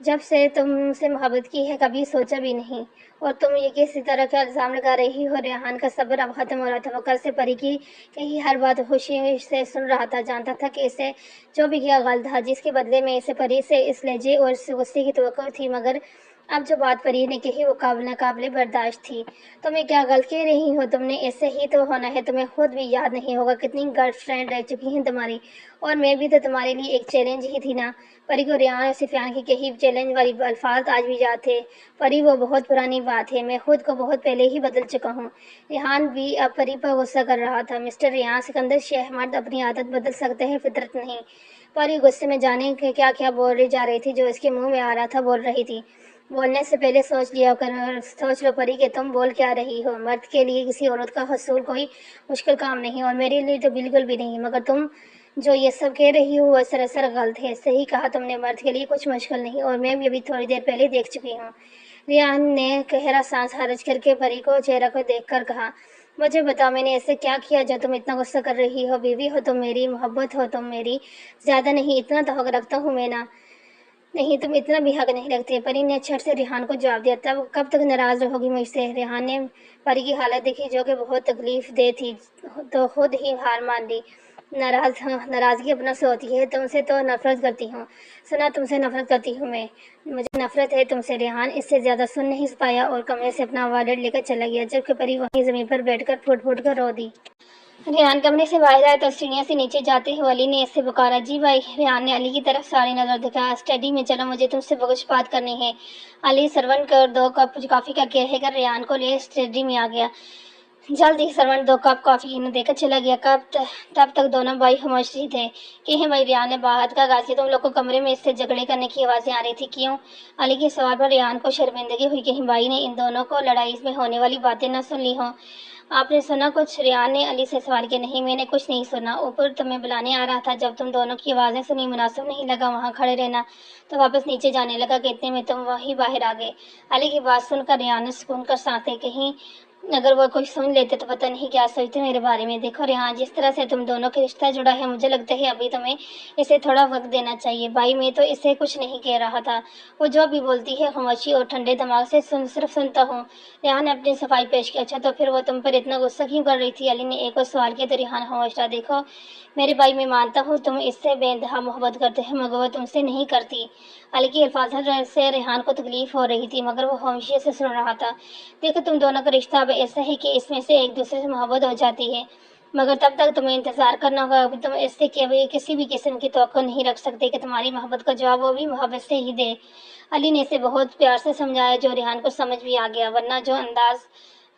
जब से तुमसे मोहब्बत की है कभी सोचा भी नहीं, और तुम ये किसी तरह का इल्ज़ाम लगा रही हो। रेहान का सब्र अब ख़त्म हो रहा था। वो कल से परी की कही हर बात खुशी से सुन रहा था। जानता था कि इसे जो भी किया गलत था, जिसके बदले में इसे परी से इस लहजे और इस गुस्से की तवक्को थी, मगर अब जो बात परी ने कही वो नाकाबिले बर्दाश्त थी। तुम ये क्या गलत कह रही हो? तुमने ऐसे ही तो होना है। तुम्हें खुद भी याद नहीं होगा कितनी गर्लफ्रेंड रह चुकी हैं तुम्हारी, और मैं भी तो तुम्हारे लिए एक चैलेंज ही थी ना। परी को रेहान और सुफियान की कही चैलेंज वाली अल्फाज आज भी याद थे। परी वो बहुत पुरानी बात है, मैं खुद को बहुत पहले ही बदल चुका हूँ। रेहान भी अब परी पर गुस्सा कर रहा था। मिस्टर रेहान सिकंदर शेख, मर्द अपनी आदत बदल सकते हैं, फितरत नहीं। परी गुस्से में जाने के क्या क्या बोल जा रही थी, जो इसके मुंह में आ रहा था बोल रही थी। बोलने से पहले सोच लो परी कि तुम बोल क्या रही हो। मर्द के लिए किसी औरत का हसूल कोई मुश्किल काम नहीं, और मेरे लिए तो बिल्कुल भी नहीं। मगर तुम जो ये सब कह रही हो वह सरासर गलत है। सही कहा तुमने, मर्द के लिए कुछ मुश्किल नहीं, और मैं भी अभी थोड़ी देर पहले देख चुकी हूँ। रियान ने गहरा सांस खारिज करके परी को चेहरा को देखकर कहा, मुझे बताओ मैंने ऐसे क्या किया जो तुम इतना गुस्सा कर रही हो? बीवी हो तुम मेरी, मोहब्बत हो तुम मेरी, ज्यादा नहीं इतना तो हक रखता हूँ मैं ना। नहीं, तुम इतना भी हक नहीं रखते। परी ने झट से रेहान को जवाब दिया। तब कब तक नाराज रहोगी मुझसे? रेहान ने परी की हालत देखी जो कि बहुत तकलीफ दे थी, तो खुद ही हार मान ली। नाराजगी अपना से होती है। तुमसे तो नफरत करती हूँ। सुना, तुमसे नफरत करती हूँ मैं। मुझे नफरत है तुमसे। रेहान इससे ज्यादा सुन नहीं पाया और कमरे से अपना वॉलेट लेकर चला गया, जबकि परी वहीं जमीन पर बैठकर फुट फुट कर रो दी। रेहान कमरे से बाहर आया तो सीढ़ियों से नीचे जाते हुए अली ने इससे पुकारा, जी भाई। रेहान ने अली की तरफ सारी नजर दिखाया। स्टडी में चलो, मुझे तुमसे कुछ बात करनी है। अली सर्वन कर 2 कप कॉफी का कहकर रेहान को ले स्टडी में आ गया। जल्द ही सर्वन 2 कप कॉफी ने देकर चला गया। तब तक दोनों भाई खामोश ही थे। कि है भाई? रेहान ने बाहर का गाजी, तुम लोग को कमरे में इससे झगड़े करने की आवाजें आ रही थी, क्यों? अली के सवाल पर रेहान को शर्मिंदगी हुई। कहीं भाई ने इन दोनों को लड़ाई में होने वाली बातें न सुन ली हों। आपने सुना कुछ? रेहान ने अली से सवाल किया। नहीं, मैंने कुछ नहीं सुना। ऊपर तुम्हें बुलाने आ रहा था, जब तुम दोनों की आवाजें सुनी मुनासिब नहीं लगा वहां खड़े रहना, तो वापस नीचे जाने लगा कि इतने में तुम वहीं बाहर आ गए। अली की बात सुनकर रेहान ने सुकून कर सांसें, कहीं अगर वो कुछ सुन लेते तो पता नहीं क्या सोचते मेरे बारे में। देखो रेहान, जिस तरह से तुम दोनों का रिश्ता जुड़ा है, मुझे लगता है अभी तुम्हें इसे थोड़ा वक्त देना चाहिए। भाई, मैं तो इसे कुछ नहीं कह रहा था। वो जो भी बोलती है खामोशी और ठंडे दिमाग से सिर्फ सुनता हूँ। रेहान ने अपनी सफाई पेश की। अच्छा, तो फिर वो तुम पर इतना गुस्सा क्यों कर रही थी? अली ने एक और सवाल किया तो रेहान खामोश रहा। देखो मेरे भाई, मैं मानता हूँ तुम इससे बेइंतहा मोहब्बत करते हैं, मगर वो तुमसे नहीं करती। अली की अल्फाज से रेहान को तकलीफ हो रही थी, मगर वो खामोशी से सुन रहा था। देखो, तुम दोनों का रिश्ता अब ऐसा है कि इसमें से एक दूसरे से मोहब्बत हो जाती है, मगर तब तक तुम्हें इंतजार करना होगा। अभी तुम इससे किसी भी किस्म की तवक्को नहीं रख सकते कि तुम्हारी मोहब्बत का जवाब वो भी मोहब्बत से ही दे। अली ने इसे बहुत प्यार से समझाया, जो रेहान को समझ भी आ गया। वरना जो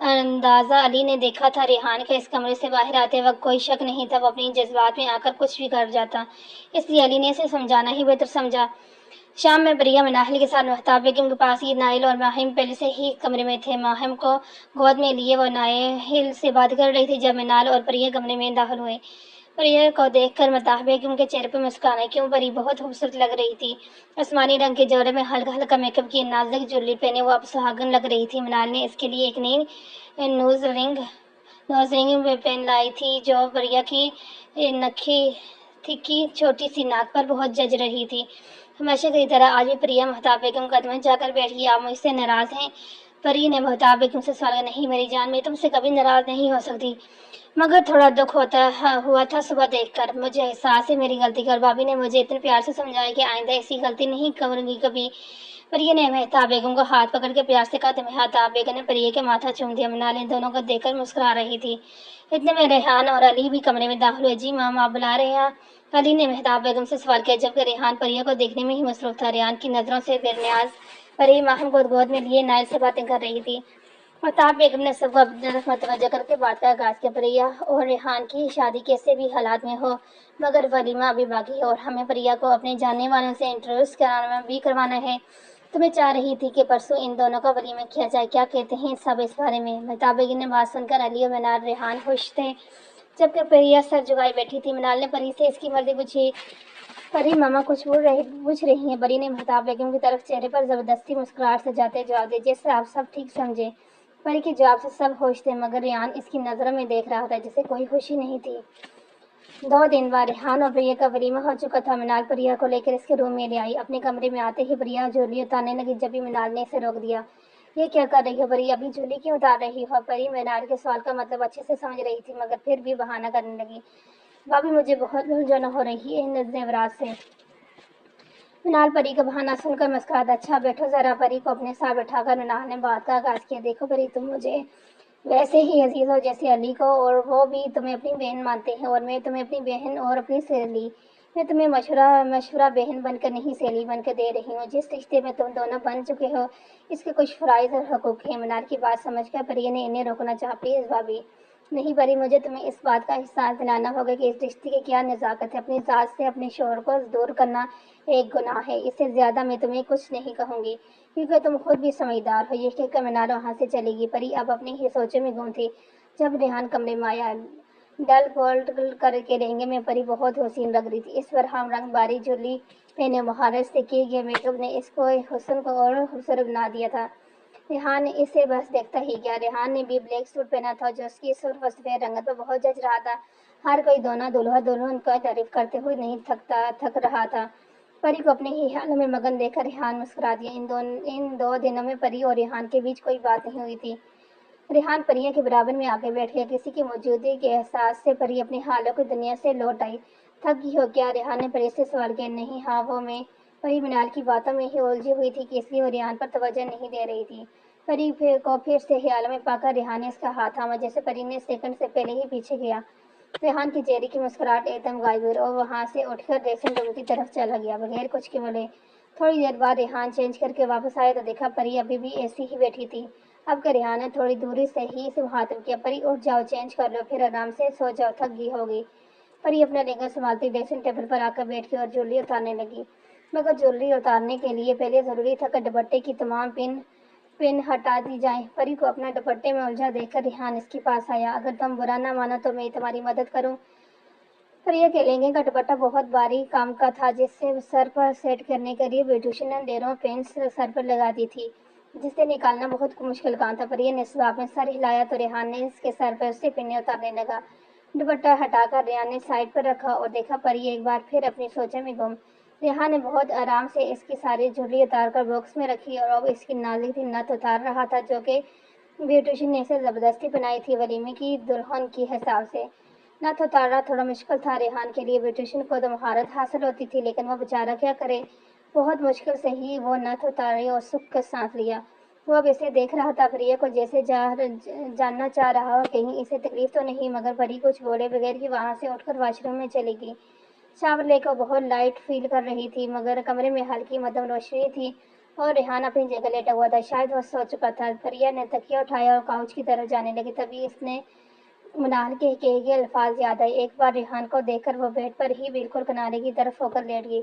अंदाजा अली ने देखा था रेहान का इस कमरे से बाहर आते वक्त, कोई शक नहीं था वो अपनी जज्बात में आकर कुछ भी कर जाता। इसलिए अली ने इसे समझाना ही बेहतर समझा। शाम में प्रिया नाहिल के साथ महताब बेगम के पास ही नाइल और माहिम पहले से ही कमरे में थे। माहिम को गोद में लिए वो नाहिल से बात कर रही थी जब मिनाल और प्रिया कमरे में दाखिल हुए। प्रिया को देखकर महताब बेगम के चेहरे पर मुस्कान आई। क्यों परी बहुत खूबसूरत लग रही थी। आसमानी रंग के जोड़े में हल्का हल्का मेकअप की नाजुक ज्वेलरी पहने वो अब सुहागन लग रही थी। मिनाल ने इसके लिए एक नई नोज रिंग पहन लाई थी, जो प्रिया की नखी थिकी छोटी सी नाक पर बहुत जज रही थी। हमेशा की तरह आज भी प्रिया महताब बेगम कदम में जाकर बैठी। आप मुझसे नाराज हैं? परी ने महताब बेगम से सवाल किया। नहीं मेरी जान, मैं तुमसे कभी नाराज नहीं हो सकती, मगर थोड़ा दुख हुआ था सुबह देखकर। मुझे एहसास है मेरी गलती का, और भाभी ने मुझे इतने प्यार से समझाया कि आइंदा ऐसी गलती नहीं करूंगी कभी। प्रिया ने महताब बेगम को हाथ पकड़ के प्यार से कहा। तो महताब बेगम ने प्रिया के माथा चूम दिया। मिनाल इन दोनों को देखकर मुस्कुरा रही थी। इतने में रेहान और अली भी कमरे में दाखिल हुए। जी माम, आप बुला रहे हैं? अली ने महताब बेगम से सवाल किया, जबकि रेहान परिया को देखने में ही मसरूफ था। रेहान की नजरों से बेनियाज परी माहिम को गोद में लिए नाइल से बातें कर रही थी। महताब बेगम ने सबको अपनी तरफ मतवज्जा करके बात का आगाज किया। प्रिया और रेहान की शादी कैसे भी हालात में हो, मगर वलीमा अभी बाकी है, और हमें प्रिया को अपने जानने वालों से इंट्रोड्यूस करवाना है। तुम्हें चाह रही थी कि परसों इन दोनों का वलीमा किया जाए। क्या कहते हैं सब इस बारे में? महताब बेगम ने बात सुनकर अली और मिनाल रेहान खुश थे, जबकि प्रिया सर झुकाए बैठी थी। मिनाल ने परी से इसकी मर्जी पूछी। परी मामा कुछ पूछ रही हैं? परी ने महताब बेगम की तरफ चेहरे पर जबरदस्ती मुस्कुराहट से जाते जवाब दिया, जैसे आप सब ठीक समझे। परी के जवाब से सब खुश थे, मगर रेहान इसकी नजरों में देख रहा था जिसे कोई खुशी नहीं थी। 2 दिन बाद रेहान और प्रिया का वलीमा हो चुका था। मृणाल प्रिया को लेकर इसके रूम में ले आई। अपने कमरे में आते ही प्रिया झोली उतारने लगी, जब भी मृणाल ने इसे रोक दिया। ये क्या कर रही हो परी, अभी झोली क्यों उतार रही हो? परी मृणाल के सवाल का मतलब अच्छे से समझ रही थी, मगर फिर भी बहाना करने लगी। भाभी, मुझे बहुत उलझन हो रही है इन जेवरात से। मृणाल परी का बहाना सुनकर मुस्कुराता। अच्छा बैठो जरा। परी को अपने साथ बैठाकर मृणाल ने बात का आगाज किया। देखो परी, तुम मुझे वैसे ही अजीज हो जैसे अली को, और वो भी तुम्हें अपनी बहन मानते हैं, और मैं तुम्हें अपनी बहन और अपनी सहेली। मैं तुम्हें मशवरा बहन बनकर नहीं, सहेली बनकर दे रही हूँ। जिस रिश्ते में तुम दोनों बन चुके हो, इसके कुछ फराइज और हकूक हैं। मनार की बात समझकर परिया ने इन्हें रोकना चाहा। प्लीज भाभी। नहीं परी, मुझे तुम्हें इस बात का एहसास दिलाना होगा कि इस रिश्ते की क्या नज़ाकत है। अपनी जात से अपने शोहर को दूर करना एक गुनाह है। इससे ज्यादा मैं तुम्हें कुछ नहीं कहूँगी, क्योंकि तुम खुद भी समझदार हो। ये कहकर मीनार वहाँ से चलेगी। परी अब अपनी ही सोचों में गुम थी जब रेहान कमरे में आया। डल गोल्ड करके लहंगे में परी बहुत हसीन लग रही थी। इस पर हम रंग बारी झुल्ली पहने महारत से किए गए मेकअप ने इसको हुस्न को और खूबसूरत बना दिया था। रेहान ने इसे बस देखता ही गया। रेहान ने भी ब्लैक सूट पहना था, जो उसकी सुर्ख और सफेद रंगत पर बहुत जच रहा था। हर कोई दोनों दुल्हा दुल्हन का तारीफ करते हुए नहीं थक रहा था। परी को अपने ही ख्यालों में मगन देखकर रेहान मुस्कुरा दिया। इन दो दिनों में परी और रेहान के बीच कोई बात नहीं हुई थी। रेहान परिया के बराबर में आके बैठ गया। किसी की मौजूदगी के एहसास से परी अपने हालों की दुनिया से लौट आई। थक गई हो क्या? रेहान ने परी से सवाल किया। नहीं, हाँ वो मैं। परी मृणाल की बातों में ही उलझी हुई थी कि इसलिए वो रेहान पर तवज्जो नहीं दे रही थी। परी फिर से ख्यालों में पाकर रेहान ने इसका हाथ थामा, जैसे परी ने सेकंड से पहले ही पीछे गया। रेहान की चेहरे की मुस्कुराहट एकदम गायब हुई और वहां से उठकर ड्रेसिंग रूम की तरफ चला गया बगैर कुछ के बोले। थोड़ी देर बाद रेहान चेंज करके वापस आया तो देखा परी अभी भी ऐसी ही बैठी थी। अब का रेहान ने थोड़ी दूरी से ही इसे मुखातिब किया। परी उठ जाओ, चेंज कर लो, फिर आराम से सो जाओ, थक गई होगी। परी अपना लहंगा संभालती ड्रेसिंग टेबल पर आकर बैठ गई और ज्वेलरी उतारने लगी। मगर ज्वेलरी उतारने के लिए पहले जरूरी था कि दुपट्टे की तमाम पिन हटा दी जाए। परी को अपना दुपट्टे में उलझा देखकर रेहान इसके पास आया। अगर तुम बुरा ना मानो तो मैं तुम्हारी मदद करूं। प्रिया के लहंगे का दुपट्टा बहुत बारीक काम का था, जिससे सर पर सेट करने के लिए ब्यूटिशियन ने ढेरों पेंस सर पर लगा दी थी, जिसे निकालना बहुत मुश्किल काम था। प्रिया ने स्वाब में सर हिलाया तो रेहान ने इसके सर पर से पिन्ने उतारने लगा। दुपट्टा हटाकर रेहान ने साइड पर रखा और देखा परी एक बार फिर अपनी सोचों में गुम। रेहान ने बहुत आराम से इसकी सारी झुर्री उतारकर बॉक्स में रखी और अब इसकी नाजुक सी नथ उतार रहा था, जो कि ब्यूटिशियन ने इसे जबरदस्ती बनाई थी वलीमे की दुल्हन के हिसाब से। नथ उतारना थोड़ा मुश्किल था रेहान के लिए। ब्यूटिशियन को तो महारत हासिल होती थी, लेकिन वो बेचारा क्या करे। बहुत मुश्किल से ही वो नथ उतारी और सुख का सांस लिया। वो अब इसे देख रहा था, प्रिया को जैसे जानना चाह रहा हो कहीं इसे तकलीफ तो नहीं, मगर परी कुछ बोले बगैर ही वहां से उठकर वॉशरूम में चली गई। शावर लेकर बहुत लाइट फील कर रही थी, मगर कमरे में हल्की मध्यम रोशनी थी और रेहान अपनी जगह लेटा हुआ था। शायद वह सो चुका था। प्रिया ने तकिया उठाया और काउच की तरफ जाने लगी, तभी इसने मृणाल के कहे गए अल्फाज याद आए। एक बार रेहान को देखकर वो बेड पर ही बिल्कुल किनारे की तरफ होकर लेट गई।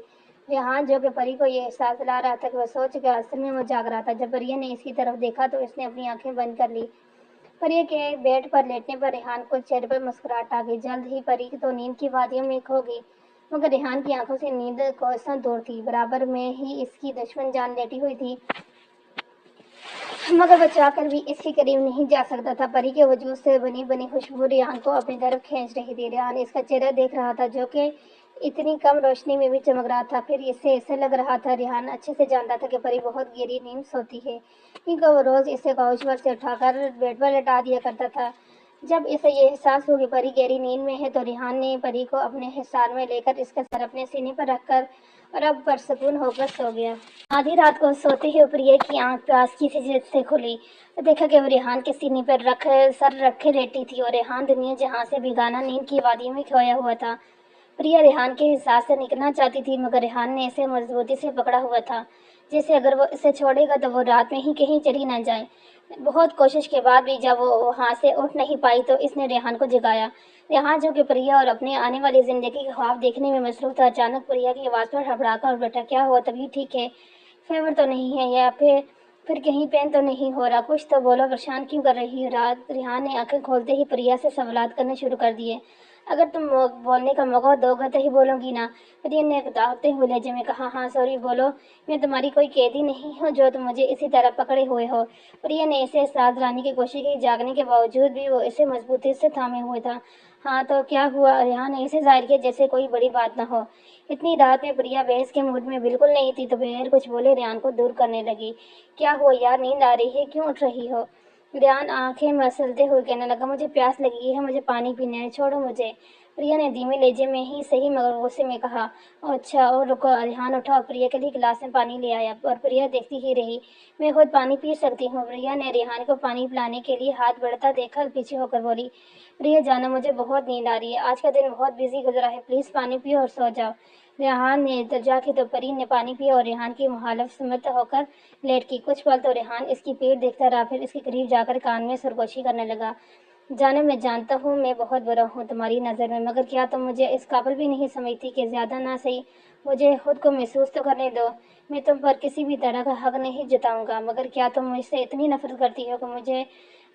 रेहान, जो कि परी को ये एहसास दिला रहा था कि वह सोच गया, असल में वो जाग रहा था। जब परिया ने इसकी तरफ देखा तो इसने अपनी आंखें बंद कर ली। परिया के बेड पर लेटने पर रेहान को चेहरे पर मुस्कुराहट आ गई। जल्द ही परी तो नींद की वादियों में खो गई, मगर रेहान की आंखों से नींद कोसों दूर थी। बराबर में ही इसकी दुश्मन जान लेटी हुई थी, मगर वो चाहकर भी इसके करीब नहीं जा सकता था। परी के वजूद से बनी बनी खुशबू रेहान को अपनी तरफ खींच रही थी। रेहान इसका चेहरा देख रहा था, जो कि इतनी कम रोशनी में भी चमक रहा था। फिर इससे ऐसे लग रहा था रेहान अच्छे से जानता था कि परी बहुत गहरी नींद सोती है, क्योंकि वो रोज इसे काउच पर से उठाकर बेड पर लटा दिया करता था। जब इसे ये एहसास हो कि परी गहरी नींद में है तो रेहान ने परी को अपने हिसार में लेकर इसका सर अपने सीने पर रखकर और अब परसकून होकर सो गया। आधी रात को सोते ही प्रिया की आंख प्यास की शिद्दत से खुली तो देखा कि वो रेहान के सीने पर सर रखे लेटी थी और रेहान दुनिया जहां से बेगाना नींद की वादी में खोया हुआ था। प्रिया रेहान के हिसाब से निकलना चाहती थी, मगर रेहान ने इसे मजबूती से पकड़ा हुआ था, जैसे अगर वो इसे छोड़ेगा तो वो रात में ही कहीं चली ना जाए। बहुत कोशिश के बाद भी जब वो वहां से उठ नहीं पाई तो इसने रेहान को जगाया। रेहान, जो कि प्रिया और अपने आने वाली जिंदगी के ख्वाब देखने में मसरूफ था, अचानक प्रिया की आवाज़ पर हड़बड़ाकर बैठा। क्या हुआ? तभी ठीक है? फेवर तो नहीं है, या फिर कहीं पेन तो नहीं हो रहा? कुछ तो बोलो, परेशान क्यों कर रही हो? रात रेहान ने आंखें खोलते ही प्रिया से सवालात करने शुरू कर दिए। अगर तुम बोलने का मौका दोगे तो ही बोलूंगी ना, प्रिया ने दागते हुए लहजे में कहा। हाँ सॉरी, बोलो। मैं तुम्हारी कोई कैदी नहीं हूँ जो तुम मुझे इसी तरह पकड़े हुए हो। प्रिया ने इसे साथ लाने की कोशिश की, जागने के बावजूद भी वो इसे मजबूती से थामे हुए था। ہاں تو کیا ہوا؟ ریحان نے ایسے ظاہر کیا جیسے کوئی بڑی بات نہ ہو۔ اتنی رات میں پریا بحث کے موڈ میں بالکل نہیں تھی تو بغیر کچھ بولے ریحان کو دور کرنے لگی۔ کیا ہوا یار، نیند آ رہی ہے، کیوں اٹھ رہی ہو؟ ریحان آنکھیں مسلتے ہوئے کہنے لگا، مجھے پیاس لگی ہے، مجھے پانی پینا ہے، چھوڑو مجھے۔ پریا نے دھیمے لہجے میں ہی صحیح مگر غصے میں کہا، اچھا اور رکو۔ ریحان اٹھا اور پریا کے لیے گلاس میں پانی لے آیا اور پریا دیکھتی ہی رہی۔ میں خود پانی پی سکتی ہوں۔ پریا نے ریحان کو پانی پلانے کے لیے ہاتھ بڑھاتا دیکھا پیچھے ہو کر بولی، پریا جانا، مجھے بہت نیند آ رہی ہے، آج کا دن بہت بزی گزرا ہے، پلیز پانی پیو اور سو جاؤ۔ ریحان نے التجا کی تو پری نے پانی پیا اور ریحان کی مخالفت ہو کر لیٹ کی۔ کچھ پل تو ریحان اس کی پیٹھ دیکھتا رہا، پھر اس کے قریب جا کر کان میں سرگوشی کرنے لگا، جانو میں جانتا ہوں میں بہت برا ہوں تمہاری نظر میں، مگر کیا تم مجھے اس قابل بھی نہیں سمجھتی کہ زیادہ نہ صحیح مجھے خود کو محسوس تو کرنے دو۔ میں تم پر کسی بھی طرح کا حق نہیں جتاؤں گا، مگر کیا تم مجھ سے اتنی نفرت کرتی ہو کہ مجھے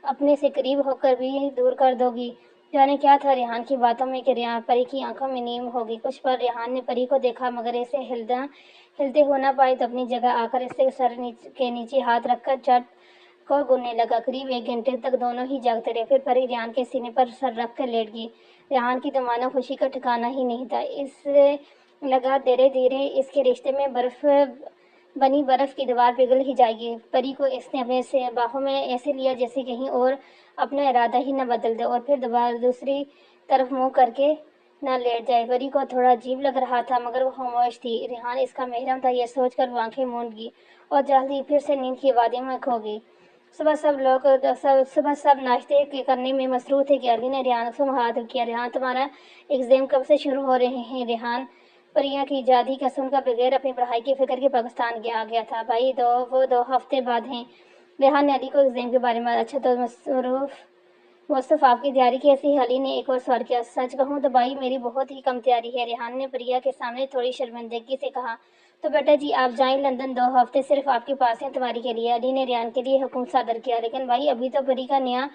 اپنے سے قریب ہو کر بھی دور کر دو گی؟ جانے کیا تھا ریحان کی باتوں میں کہ پری کی آنکھوں میں نیم ہو گئی۔ کچھ پر ریحان نے پری کو دیکھا مگر اسے ہلتے ہو نہ پائی تو اپنی جگہ آ کر اس سے سر کے نیچے ہاتھ رکھ کر چٹ کو گننے لگا۔ قریب 1 گھنٹے تک دونوں ہی جاگتے رہے، پھر پری ریحان کے سینے پر سر رکھ کر لیٹ گئی۔ ریحان کی تو مانو خوشی کا ٹھکانہ ہی نہیں تھا، اس لگا دھیرے دھیرے اس کے رشتے میں برف کی دیوار پگھل ہی جائے گی۔ پری کو اس نے اپنے باہوں میں ایسے لیا جیسے کہیں اور اپنا ارادہ ہی نہ بدل دے اور پھر دوسری طرف منہ کر کے نہ لیٹ جائے۔ پری کو تھوڑا عجیب لگ رہا تھا مگر وہ خاموش تھی۔ ریحان اس کا محرم تھا یہ سوچ کر وہ آنکھیں موند گئی اور جلد ہی پھر سے نیند کی وادی میں کھو گئی۔ صبح سب ناشتے کرنے میں مصروف تھے کہ علی نے ریحان سے مخاطب کیا، ریحان تمہارا ایگزام کب سے شروع ہو رہے ہیں؟ ریحان پریا کی ایجادی کا سن کر بغیر اپنی پڑھائی کی فکر کے پاکستان آ گیا تھا۔ بھائی وہ 2 ہفتے بعد ہیں۔ ریحان نے علی کو ایگزام کے بارے میں، اچھا تو مصطف آپ کی تیاری کیسی ہے؟ علی نے ایک اور سوال کیا۔ سچ کہوں تو بھائی میری بہت ہی کم تیاری ہے، ریحان نے پریا کے سامنے تھوڑی شرمندگی سے کہا۔ تو بیٹا جی آپ جائیں لندن، 2 ہفتے صرف آپ کے پاس ہیں تیاری کے لیے۔ علی نے ریحان کے لیے حکم صادر کیا، لیکن بھائی ابھی تو پری کا نیا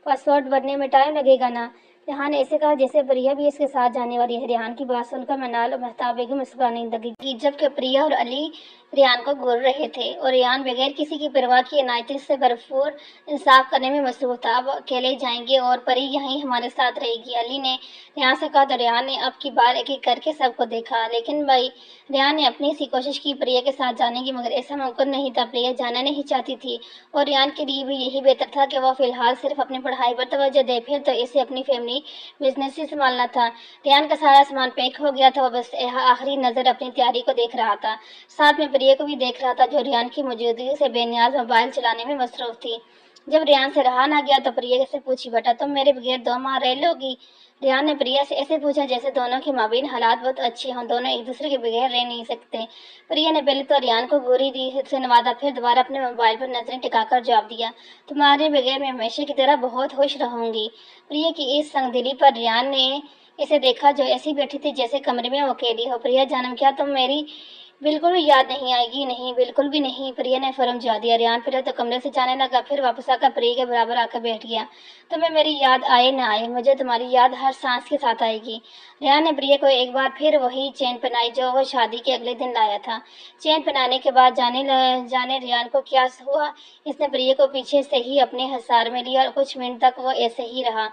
پاسپورٹ بننے میں ٹائم لگے گا نا؟ ریحان نے ایسے کہا جیسے پریا بھی اس کے ساتھ جانے والی ہے۔ ریحان کی بات سن کر منال اور مہتاب بیگم مسکرانے لگی، جبکہ پریا اور علی ریحان کو گھور رہے تھے اور ریحان بغیر کسی کی پرواہ کیے عنایت سے بھرپور انصاف کرنے میں مصروف تھا۔ اب اکیلے جائیں گے اور پری یہیں ہمارے ساتھ رہے گی، علی نے ریحان سے کہا تو ریحان نے اب کی بار ایک ایک کر کے سب کو دیکھا، لیکن بھائی ریحان نے اپنی سی کوشش کی پریا کے ساتھ جانے کی مگر ایسا ممکن نہیں تھا، پریا جانا نہیں چاہتی تھی اور ریحان کے لیے بھی یہی بہتر تھا کہ وہ فی الحال صرف اپنی پڑھائی پر توجہ دے، پھر تو اسے اپنی فیملی بزنس ہی سنبھالنا تھا۔ ریحان کا سارا سامان پیک ہو گیا تھا، وہ بس آخری نظر اپنی تیاری کو دیکھ رہا تھا، ساتھ میں پریا کو بھی دیکھ رہا تھا جو ریحان کی موجودگی سے بے نیاز موبائل چلانے میں مصروف تھی۔ جب ریحان سے رہا نہ گیا تو پریا سے پوچھی، بیٹا تم میرے بغیر 2 ماہ رہ لو گی؟ ریحان نے پریا سے ایسے پوچھا جیسے دونوں کے مابین حالات بہت اچھے ہوں، دونوں ایک دوسرے کے بغیر رہ نہیں سکتے۔ پریا نے پہلے تو ریحان کو گوری دی سے نوازا، پھر دوبارہ اپنے موبائل پر نظریں ٹکا کر جواب دیا، تمہارے بغیر میں ہمیشہ کی طرح بہت خوش رہوں گی۔ پریا کی اس سنگ دلی پر ریحان نے اسے دیکھا جو ایسی بیٹھی تھی جیسے کمرے میں اکیلی ہو۔ پریا جانم کیا تم میری بالکل بھی یاد نہیں آئے گی؟ نہیں بالکل بھی نہیں، پریا نے فوراً جواب دیا۔ ریحان پہلے تو کمرے سے جانے لگا، پھر واپس آ کر پریا کے برابر آ کر بیٹھ گیا، تمہیں میری یاد آئے نہ آئے مجھے تمہاری یاد ہر سانس کے ساتھ آئے گی۔ ریحان نے پریا کو ایک بار پھر وہی چین پہنائی جو وہ شادی کے اگلے دن لایا تھا۔ چین پہنانے کے بعد جانے ریحان کو کیا ہوا، اس نے پریا کو پیچھے سے ہی اپنے حصار میں لیا اور کچھ منٹ تک وہ ایسے ہی رہا۔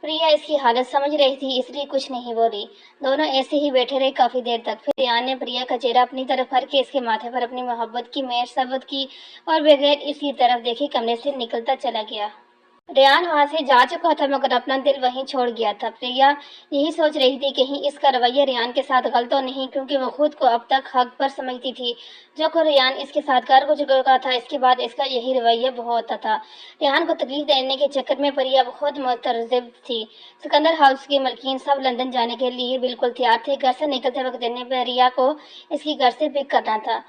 پریا اس کی حالت سمجھ رہی تھی اس لیے کچھ نہیں بولی، دونوں ایسے ہی بیٹھے رہے کافی دیر تک، پھر ریحان نے پریا کا چہرہ اپنی طرف کر کے اس کے ماتھے پر اپنی محبت کی مہر ثبت کی اور بغیر اس کی طرف دیکھے کمرے سے نکلتا چلا گیا۔ ریحان وہاں سے جا چکا تھا مگر اپنا دل وہیں چھوڑ گیا تھا۔ پریا یہی سوچ رہی تھی کہیں اس کا رویہ ریحان کے ساتھ غلط تو نہیں، کیونکہ وہ خود کو اب تک حق پر سمجھتی تھی، جو کہ ریحان اس کے ساتھ کر چکا تھا اس کے بعد اس کا یہی رویہ ہوتا تھا۔ ریحان کو تکلیف دینے کے چکر میں پریا خود مترجم تھی۔ سکندر ہاؤس کے مالکین سب لندن جانے کے لیے بالکل تیار تھے، گھر سے نکلتے وقت نے پریا کو اس کی گھر سے پک کرنا تھا۔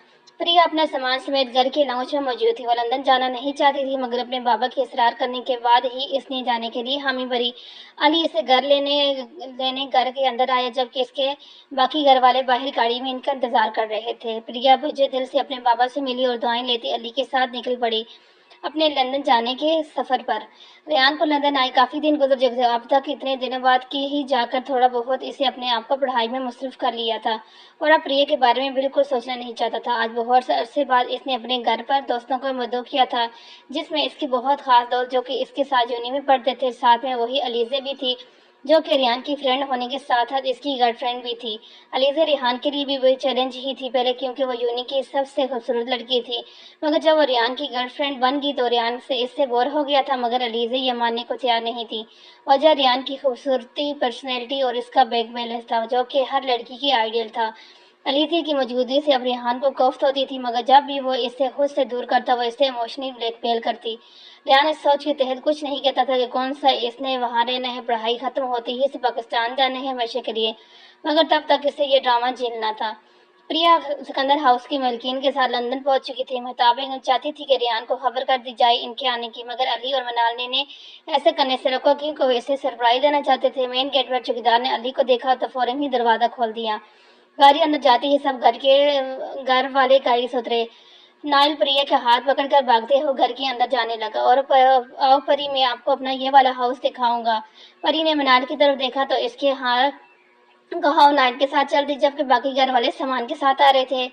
پریا اپنا سامان سمیت گھر کے لاؤنج میں موجود تھی، وہ لندن جانا نہیں چاہتی تھی مگر اپنے بابا کے اصرار کرنے کے بعد ہی اس نے جانے کے لیے حامی بھری۔ علی اسے گھر لینے گھر کے اندر آیا جبکہ اس کے باقی گھر والے باہر گاڑی میں ان کا انتظار کر رہے تھے۔ پریا بجھے دل سے اپنے بابا سے ملی اور دعائیں لیتی علی کے ساتھ نکل پڑی اپنے لندن جانے کے سفر پر۔ ریحان کو لندن آئے کافی دن گزر چکے تھے، اب تک اتنے دنوں بعد کی ہی جا کر تھوڑا بہت اسے اپنے آپ کو پڑھائی میں مصروف کر لیا تھا اور اب پریا کے بارے میں بالکل سوچنا نہیں چاہتا تھا۔ آج بہت عرصے بعد اس نے اپنے گھر پر دوستوں کو مدعو کیا تھا، جس میں اس کی بہت خاص دوست جو کہ اس کے ساتھ یونین میں پڑھتے تھے، ساتھ میں وہی علیزہ بھی تھی जो कि रेहान की फ्रेंड होने के साथ साथ इसकी गर्लफ्रेंड भी थी। अलीज़ा रेहान के लिए भी वही चैलेंज ही थी पहले, क्योंकि वो यूनी की सबसे खूबसूरत लड़की थी। मगर जब वो रेहान की गर्लफ्रेंड बन गई तो रेहान से इससे बोर हो गया था, मगर अलीज़ा ये मानने को तैयार नहीं थी। वजह रेहान की खूबसूरती, पर्सनैलिटी और इसका बैंक बैलेंस था, जो कि हर लड़की की आइडियल था। अलीज़ा की मौजूदगी से अब रेहान को कोफ्त होती थी, मगर जब भी वो इसे खुद से दूर करता वो इसे इमोशनली ब्लैकमेल करती। रेहान इस सोच के तहत कुछ नहीं कहता था कि कौन सा इसने वहाँ रहना है, पढ़ाई खत्म होते ही इसे पाकिस्तान जाना है हमेशा के लिए, मगर तब तक इसे ये ड्रामा झेलना था। प्रिया सिकंदर हाउस की मालकिन के साथ लंदन पहुंच चुकी थी। महताब चाहती थी कि रेहान को खबर कर दी जाए इनके आने की, मगर अली और मनाल ने ऐसे करने से रोका, क्योंकि वो इसे सरप्राइज देना चाहते थे। मेन गेट पर चौकीदार ने अली को देखा तो फौरन ही दरवाजा खोल दिया। गाड़ी अंदर जाते ही सब घर वाले गाड़ी से उतरे। नाइल प्रिया के हाथ पकड़कर भागते हुए घर के अंदर जाने लगा। और आओ परी, मैं आपको अपना ये वाला हाउस दिखाऊंगा। परी ने मनाल की तरफ देखा तो इसके हाथ कहा नाइल के साथ चल दी, जबकि बाकी घर वाले सामान के साथ आ रहे थे।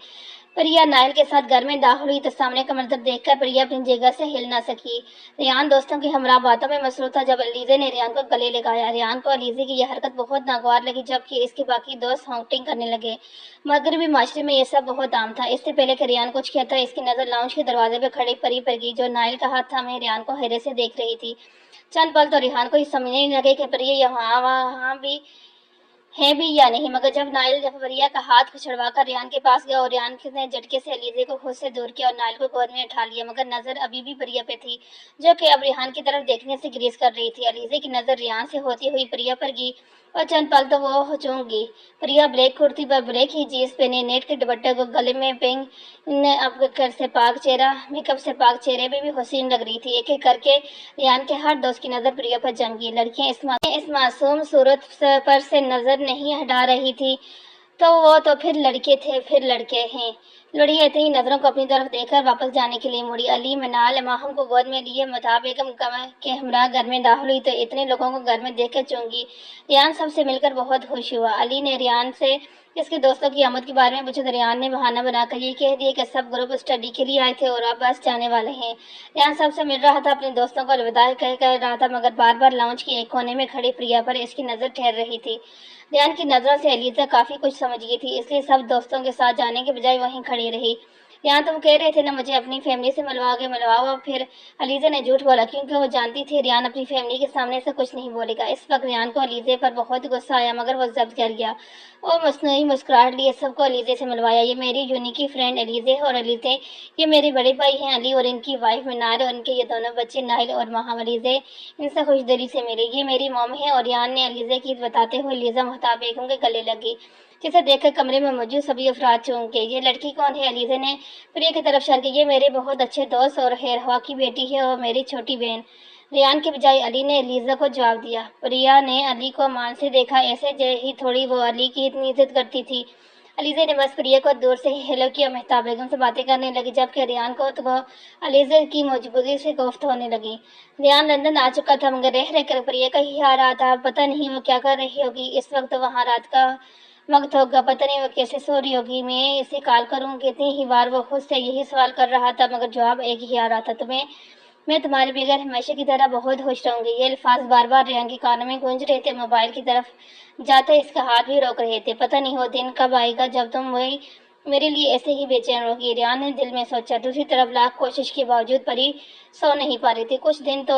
प्रिया नाइल के साथ घर में दाखिल हुई तो सामने का मंजर देखकर प्रिया अपनी जगह से हिल ना सकी। रेहान दोस्तों की हमरा बातों में मसरूफ था जब अलीज़ा ने रेहान को गले लगाया। रेहान को अलीज़ा की यह हरकत बहुत नागवार लगी, जबकि इसके बाकी दोस्त हॉन्टिंग करने लगे। मगरबी माशरे में यह सब बहुत आम था। इससे पहले कि रेहान कुछ कहता, इसकी नज़र लाउंज के दरवाजे पर खड़ी परी पर गई, जो नाइल का हाथ थामे रेहान को हैरत से देख रही थी। चंद पल तो रेहान को ये समझने नहीं लगे कि प्रिया यहाँ वहाँ भी है भी या नहीं, मगर जब नाइल जफरिया का हाथ छुड़वाकर रेहान के पास गया और रेहान ने झटके से अलीज़ा को खुद से दूर किया और नाइल को गोद में उठा लिया, मगर नजर अभी भी प्रिया पे थी, जो कि अब रेहान की तरफ देखने से ग्रीस कर रही थी। अलीज़ा की नजर रेहान से होती हुई प्रिया पर गई और चंद पल तो वो चूक गई। प्रिया ब्लैक कुर्ती पर ब्लैक ही जीन्स पहने, नेट के दुपट्टे को गले में पेंग अब कर से पाक चेहरा मेकअप से पाक चेहरे पे भी हसीन लग रही थी। एक एक करके रेहान के हर दोस्त की नजर प्रिया पर जम गई। लड़कियां इस मासूम सूरत पर से नजर नहीं हटा रही थी, तो वो तो फिर लड़के थे, फिर लड़के हैं। लड़िया इतनी नजरों को अपनी तरफ देखकर वापस जाने के लिए मुड़ी। अली मनाल माहम को गोद में लिए मता बेगम के हमरा घर में दाखिल हुई तो इतने लोगों को घर में देखकर चूंगी। रियान सबसे मिलकर बहुत खुश हुआ। अली ने रियान से इसके दोस्तों की आमद के बारे में पूछा तो रियान ने बहाना बनाकर ये कह दिया कि सब ग्रुप स्टडी के लिए आए थे और अब बस जाने वाले हैं। रियान सबसे मिल रहा था, अपने दोस्तों को अलविदा कह रहा था, मगर बार बार लाउंज के एक कोने में खड़ी प्रिया पर इसकी नजर ठहर रही थी। रियान की नजरों से अलीजा काफी कुछ समझ गई थी, इसलिए सब दोस्तों के साथ जाने के बजाय वहीं खड़ी रही। यहाँ तुम कह रहे थे ना मुझे अपनी फैमिली से मिलवाओगे, मिलवाओ। फिर अलीजा ने झूठ बोला, क्योंकि वो जानती थी रियान अपनी फैमिली के सामने से कुछ नहीं बोलेगा। इस वक्त रियान को अलीजे पर बहुत गुस्सा आया, मगर वो जब्त कर गया। वो मसनूई मुस्कुराहट लिए सबको अलीजे से मिलवाया। ये मेरी यूनिकी फ्रेंड अलीजे है और अलीजे ये मेरे बड़े भाई हैं अली और इनकी वाइफ मिनार और इनके ये दोनों बच्चे नाइल और माहम। अलीजे इनसे खुश दिली से मिली। ये मेरी मॉम है। और रियान ने अलीजे की बताते हुए अलीजा महताब बेगम के गले लगी, जिसे देखकर कमरे में मौजूद सभी अफराद चौंक गए। ये लड़की कौन है? अलीजा ने प्रिया की तरफ इशारा किया। ये मेरे बहुत अच्छे दोस्त और हेरवा की बेटी है और मेरी छोटी बहन। रियान के बजाय अली ने अलीजा को जवाब दिया। प्रिया ने अली को मान से देखा, ऐसे ही थोड़ी वो अली की इतनी इज्जत करती थी। अलीजा ने बस प्रिया को दूर से ही हेलो किया, महताब बेगम से बातें करने लगी, जबकि रियान को तो अलीजा की मौजूदगी से गुफ्त होने लगी। रियान लंदन आ चुका था, मगर रह रहकर प्रिया का ही आ रहा था। पता नहीं वो क्या कर रही होगी इस वक्त, वहाँ रात का वक्त होगा, पता नहीं वो कैसे सो रही होगी। मैं इसे कॉल करूँ? कितनी ही बार वो खुद से यही सवाल कर रहा था, मगर जवाब एक ही आ रहा था, मैं तुम्हारे बगैर हमेशा की तरह बहुत खुश रहूंगी। ये अल्फाज बार बार रेहान के कानों में गूंज रहे थे। मोबाइल की तरफ जाते इसका हाथ भी रोक रहे थे। पता नहीं वो दिन कब आएगा जब तुम वही मेरे लिए ऐसे ही बेचैन होगी, रेहान ने दिल में सोचा। दूसरी तरफ लाख कोशिश के बावजूद परी सो नहीं पा रही थी। कुछ दिन तो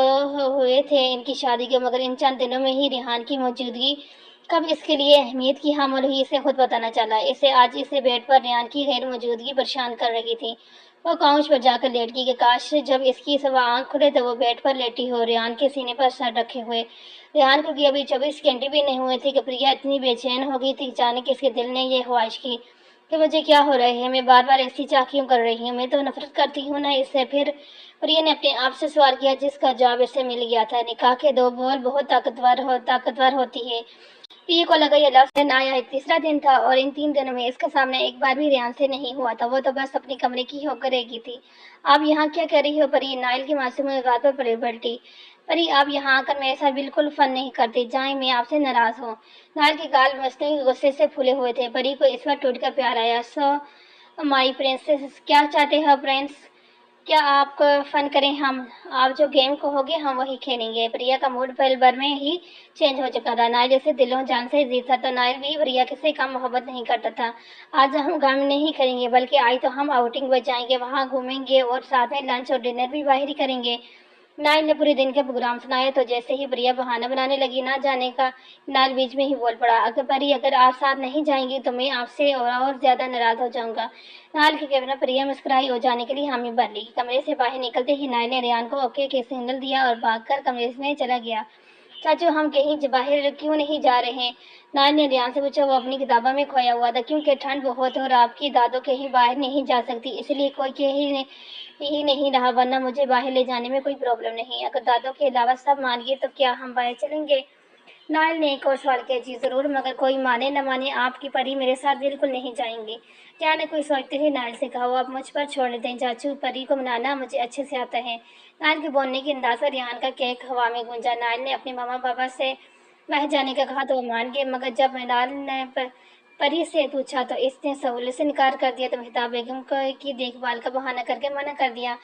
हुए थे इनकी शादी के, मगर इन चंद दिनों में ही रेहान की मौजूदगी कब इसके लिए अहमियत की हामिल हुई इसे खुद पता न चला। इसे आज इसे बेड पर रेहान की गैर मौजूदगी परेशान कर रही थी। वो काउच पर जाकर लेट गई कि काश जब इसकी सुबह आंख खुले तो वो बेड पर लेटी हो, रेहान के सीने पर सर रखे हुए। रेहान को अभी 24 घंटे भी नहीं हुए थे कि प्रिया इतनी बेचैन हो गई थी। अचानक इसके दिल ने यह ख्वाहिश की कि मुझे क्या हो रहा है, मैं बार बार ऐसी चाह क्यों कर रही हूँ, मैं तो नफरत करती हूँ ना इससे। फिर प्रिया ने अपने आप से सवाल किया, जिसका जवाब इसे मिल गया था। निकाह के दो बोल बहुत ताकतवर होती है। प्रिया को लगा ये लफ्ज़ दिन आया तीसरा दिन था और इन 3 दिनों में इसका सामना एक बार भी रेहान से नहीं हुआ था। वो तो बस अपने कमरे की होकर रह गई थी। आप यहाँ क्या कर रही हो परी? नाइल की मासूम बात पर पड़ी पलटी। परी आप यहाँ आकर मेरे साथ बिल्कुल फन नहीं करती, जाए मैं आपसे नाराज हूँ। नाइल के गाल मसनूई गुस्से से फूले हुए थे। परी को इस बार टूट कर प्यार आया। सो माई प्रिंसेस, क्या चाहते हो प्रिंस? क्या आप फन करें हम, आप जो गेम कहोगे हम वही खेलेंगे। प्रिया का मूड पल भर में ही चेंज हो चुका था। नायल जैसे दिलों जान से जीता तो नायल भी प्रिया किसी कम मोहब्बत नहीं करता था। आज हम काम नहीं करेंगे बल्कि आज तो हम आउटिंग पर जाएंगे, वहाँ घूमेंगे और साथ में लंच और डिनर भी बाहर ही करेंगे। नायल ने पूरे दिन का प्रोग्राम सुनाया तो जैसे ही प्रिया बहाना बनाने लगी ना जाने का, नायल बीच में ही बोल पड़ा, अगर परी अगर आप साथ नहीं जाएंगी तो मैं आपसे और ज्यादा नाराज हो जाऊंगा। नायल के कहने पर प्रिया मुस्कुराई और जाने के लिए हामी भर ली। कमरे से बाहर निकलते ही नायल ने रेहान को ओके के सिग्नल दिया और भागकर कमरे में चला गया। चाचू हम कहीं बाहर क्यों नहीं जा रहे हैं? नायल ने रेहान से पूछा। वो अपनी किताबों में खोया हुआ था। क्योंकि ठंड बहुत है और आपकी दादों कहीं बाहर नहीं जा सकती, इसलिए कोई ही नहीं रहा, वरना मुझे बाहर ले जाने में कोई प्रॉब्लम नहीं। अगर दादों के अलावा सब मान गए तो क्या हम बाहर चलेंगे? नायल ने एक और सवाल किया। जी जरूर, मगर कोई माने न माने आपकी परी मेरे साथ बिल्कुल नहीं जाएंगे। क्या ने कोई सोचते हुए नायल से कहा, वो आप मुझ पर छोड़ दें चाचू, परी को मनाना मुझे अच्छे से आता है। नायल के बोलने के अंदाज पर रेहान का केक हवा में गूंजा। नायल ने अपने मामा पापा से वह जाने का कहा तो वो मान गए, मगर जब नायल ने परी से पूछा तो इसने सहूलियत से इनकार कर दिया तो मेहताब बेगम को की देखभाल का बहाना करके मना कर दिया।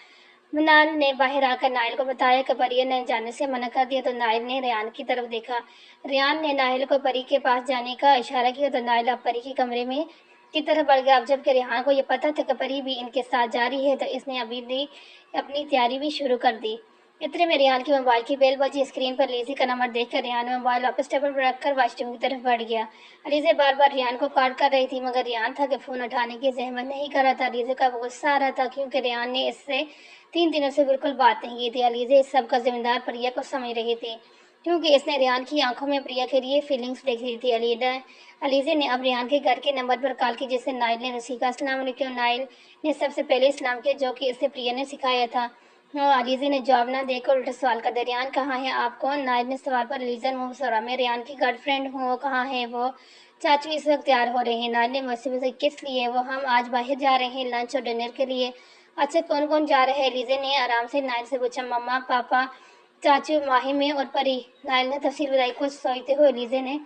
नायल ने बाहर आकर नायल को बताया कि परी ने जाने से मना कर दिया तो नायल ने रेहान की तरफ देखा। रेहान ने नायल को परी के पास जाने का इशारा किया तो नायल अब परी के कमरे में की तरफ बढ़ गया। अब जबकि रेहान को यह पता था कि परी भी इनके साथ जा रही है तो इसने अभी भी अपनी तैयारी भी शुरू कर दी। इतने में रेहान की मोबाइल की बेल बजी। स्क्रीन पर लीजी का नंबर देखकर रेहान ने मोबाइल वापस टेबल पर रखकर वॉशरूम की तरफ बढ़ गया। अलीज़ा बार बार रेहान को कॉल कर रही थी, मगर रेहान था कि फ़ोन उठाने की जहमत नहीं कर रहा था। अलीज़ा का गुस्सा आ रहा था क्योंकि रेहान ने इससे 3 दिनों से बिल्कुल बात नहीं की थी। अलीज़ा इस सब का जिम्मेदार प्रिया को समझ रही थी क्योंकि इसने रेहान की आंखों में प्रिया के लिए फीलिंग्स देख रही थी। अलीज़ा ने अब रेहान के घर के नंबर पर कॉल की जिससे नाइल ने रसी का अस्सलाम वालेकुम। नाइल ने सबसे पहले इस्लाम किया जो कि इसे प्रिया ने सिखाया था। अलीज़ा ने जवाब ना देकर उल्टा सवाल कर दिया, रेहान कहाँ है? आप कौन? नाइल ने सवाल पर अलीज़ा मुँह सौरा, मैं रेहान की गर्लफ्रेंड हूँ। वो कहाँ है? वो चाचू इस वक्त तैयार हो रहे हैं। नाइल ने मुझसे पूछा किस लिए? वो हम आज बाहर जा रहे हैं लंच और डिनर के लिए। अच्छा कौन कौन जा रहे हैं? अलीज़ा ने आराम से नाइल से पूछा। मम्मा पापा चाचू माही में और परी। नाइल ने तफसील बताई। कुछ सोचते हुए अलीज़ा ने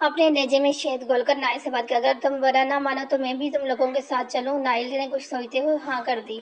अपने लहजे में शहद घोलकर नाइल से बात की, अगर तुम बुरा ना मानो तो मैं भी तुम लोगों के साथ चलूं। नाइल ने कुछ सोचते हुए हाँ कर दी।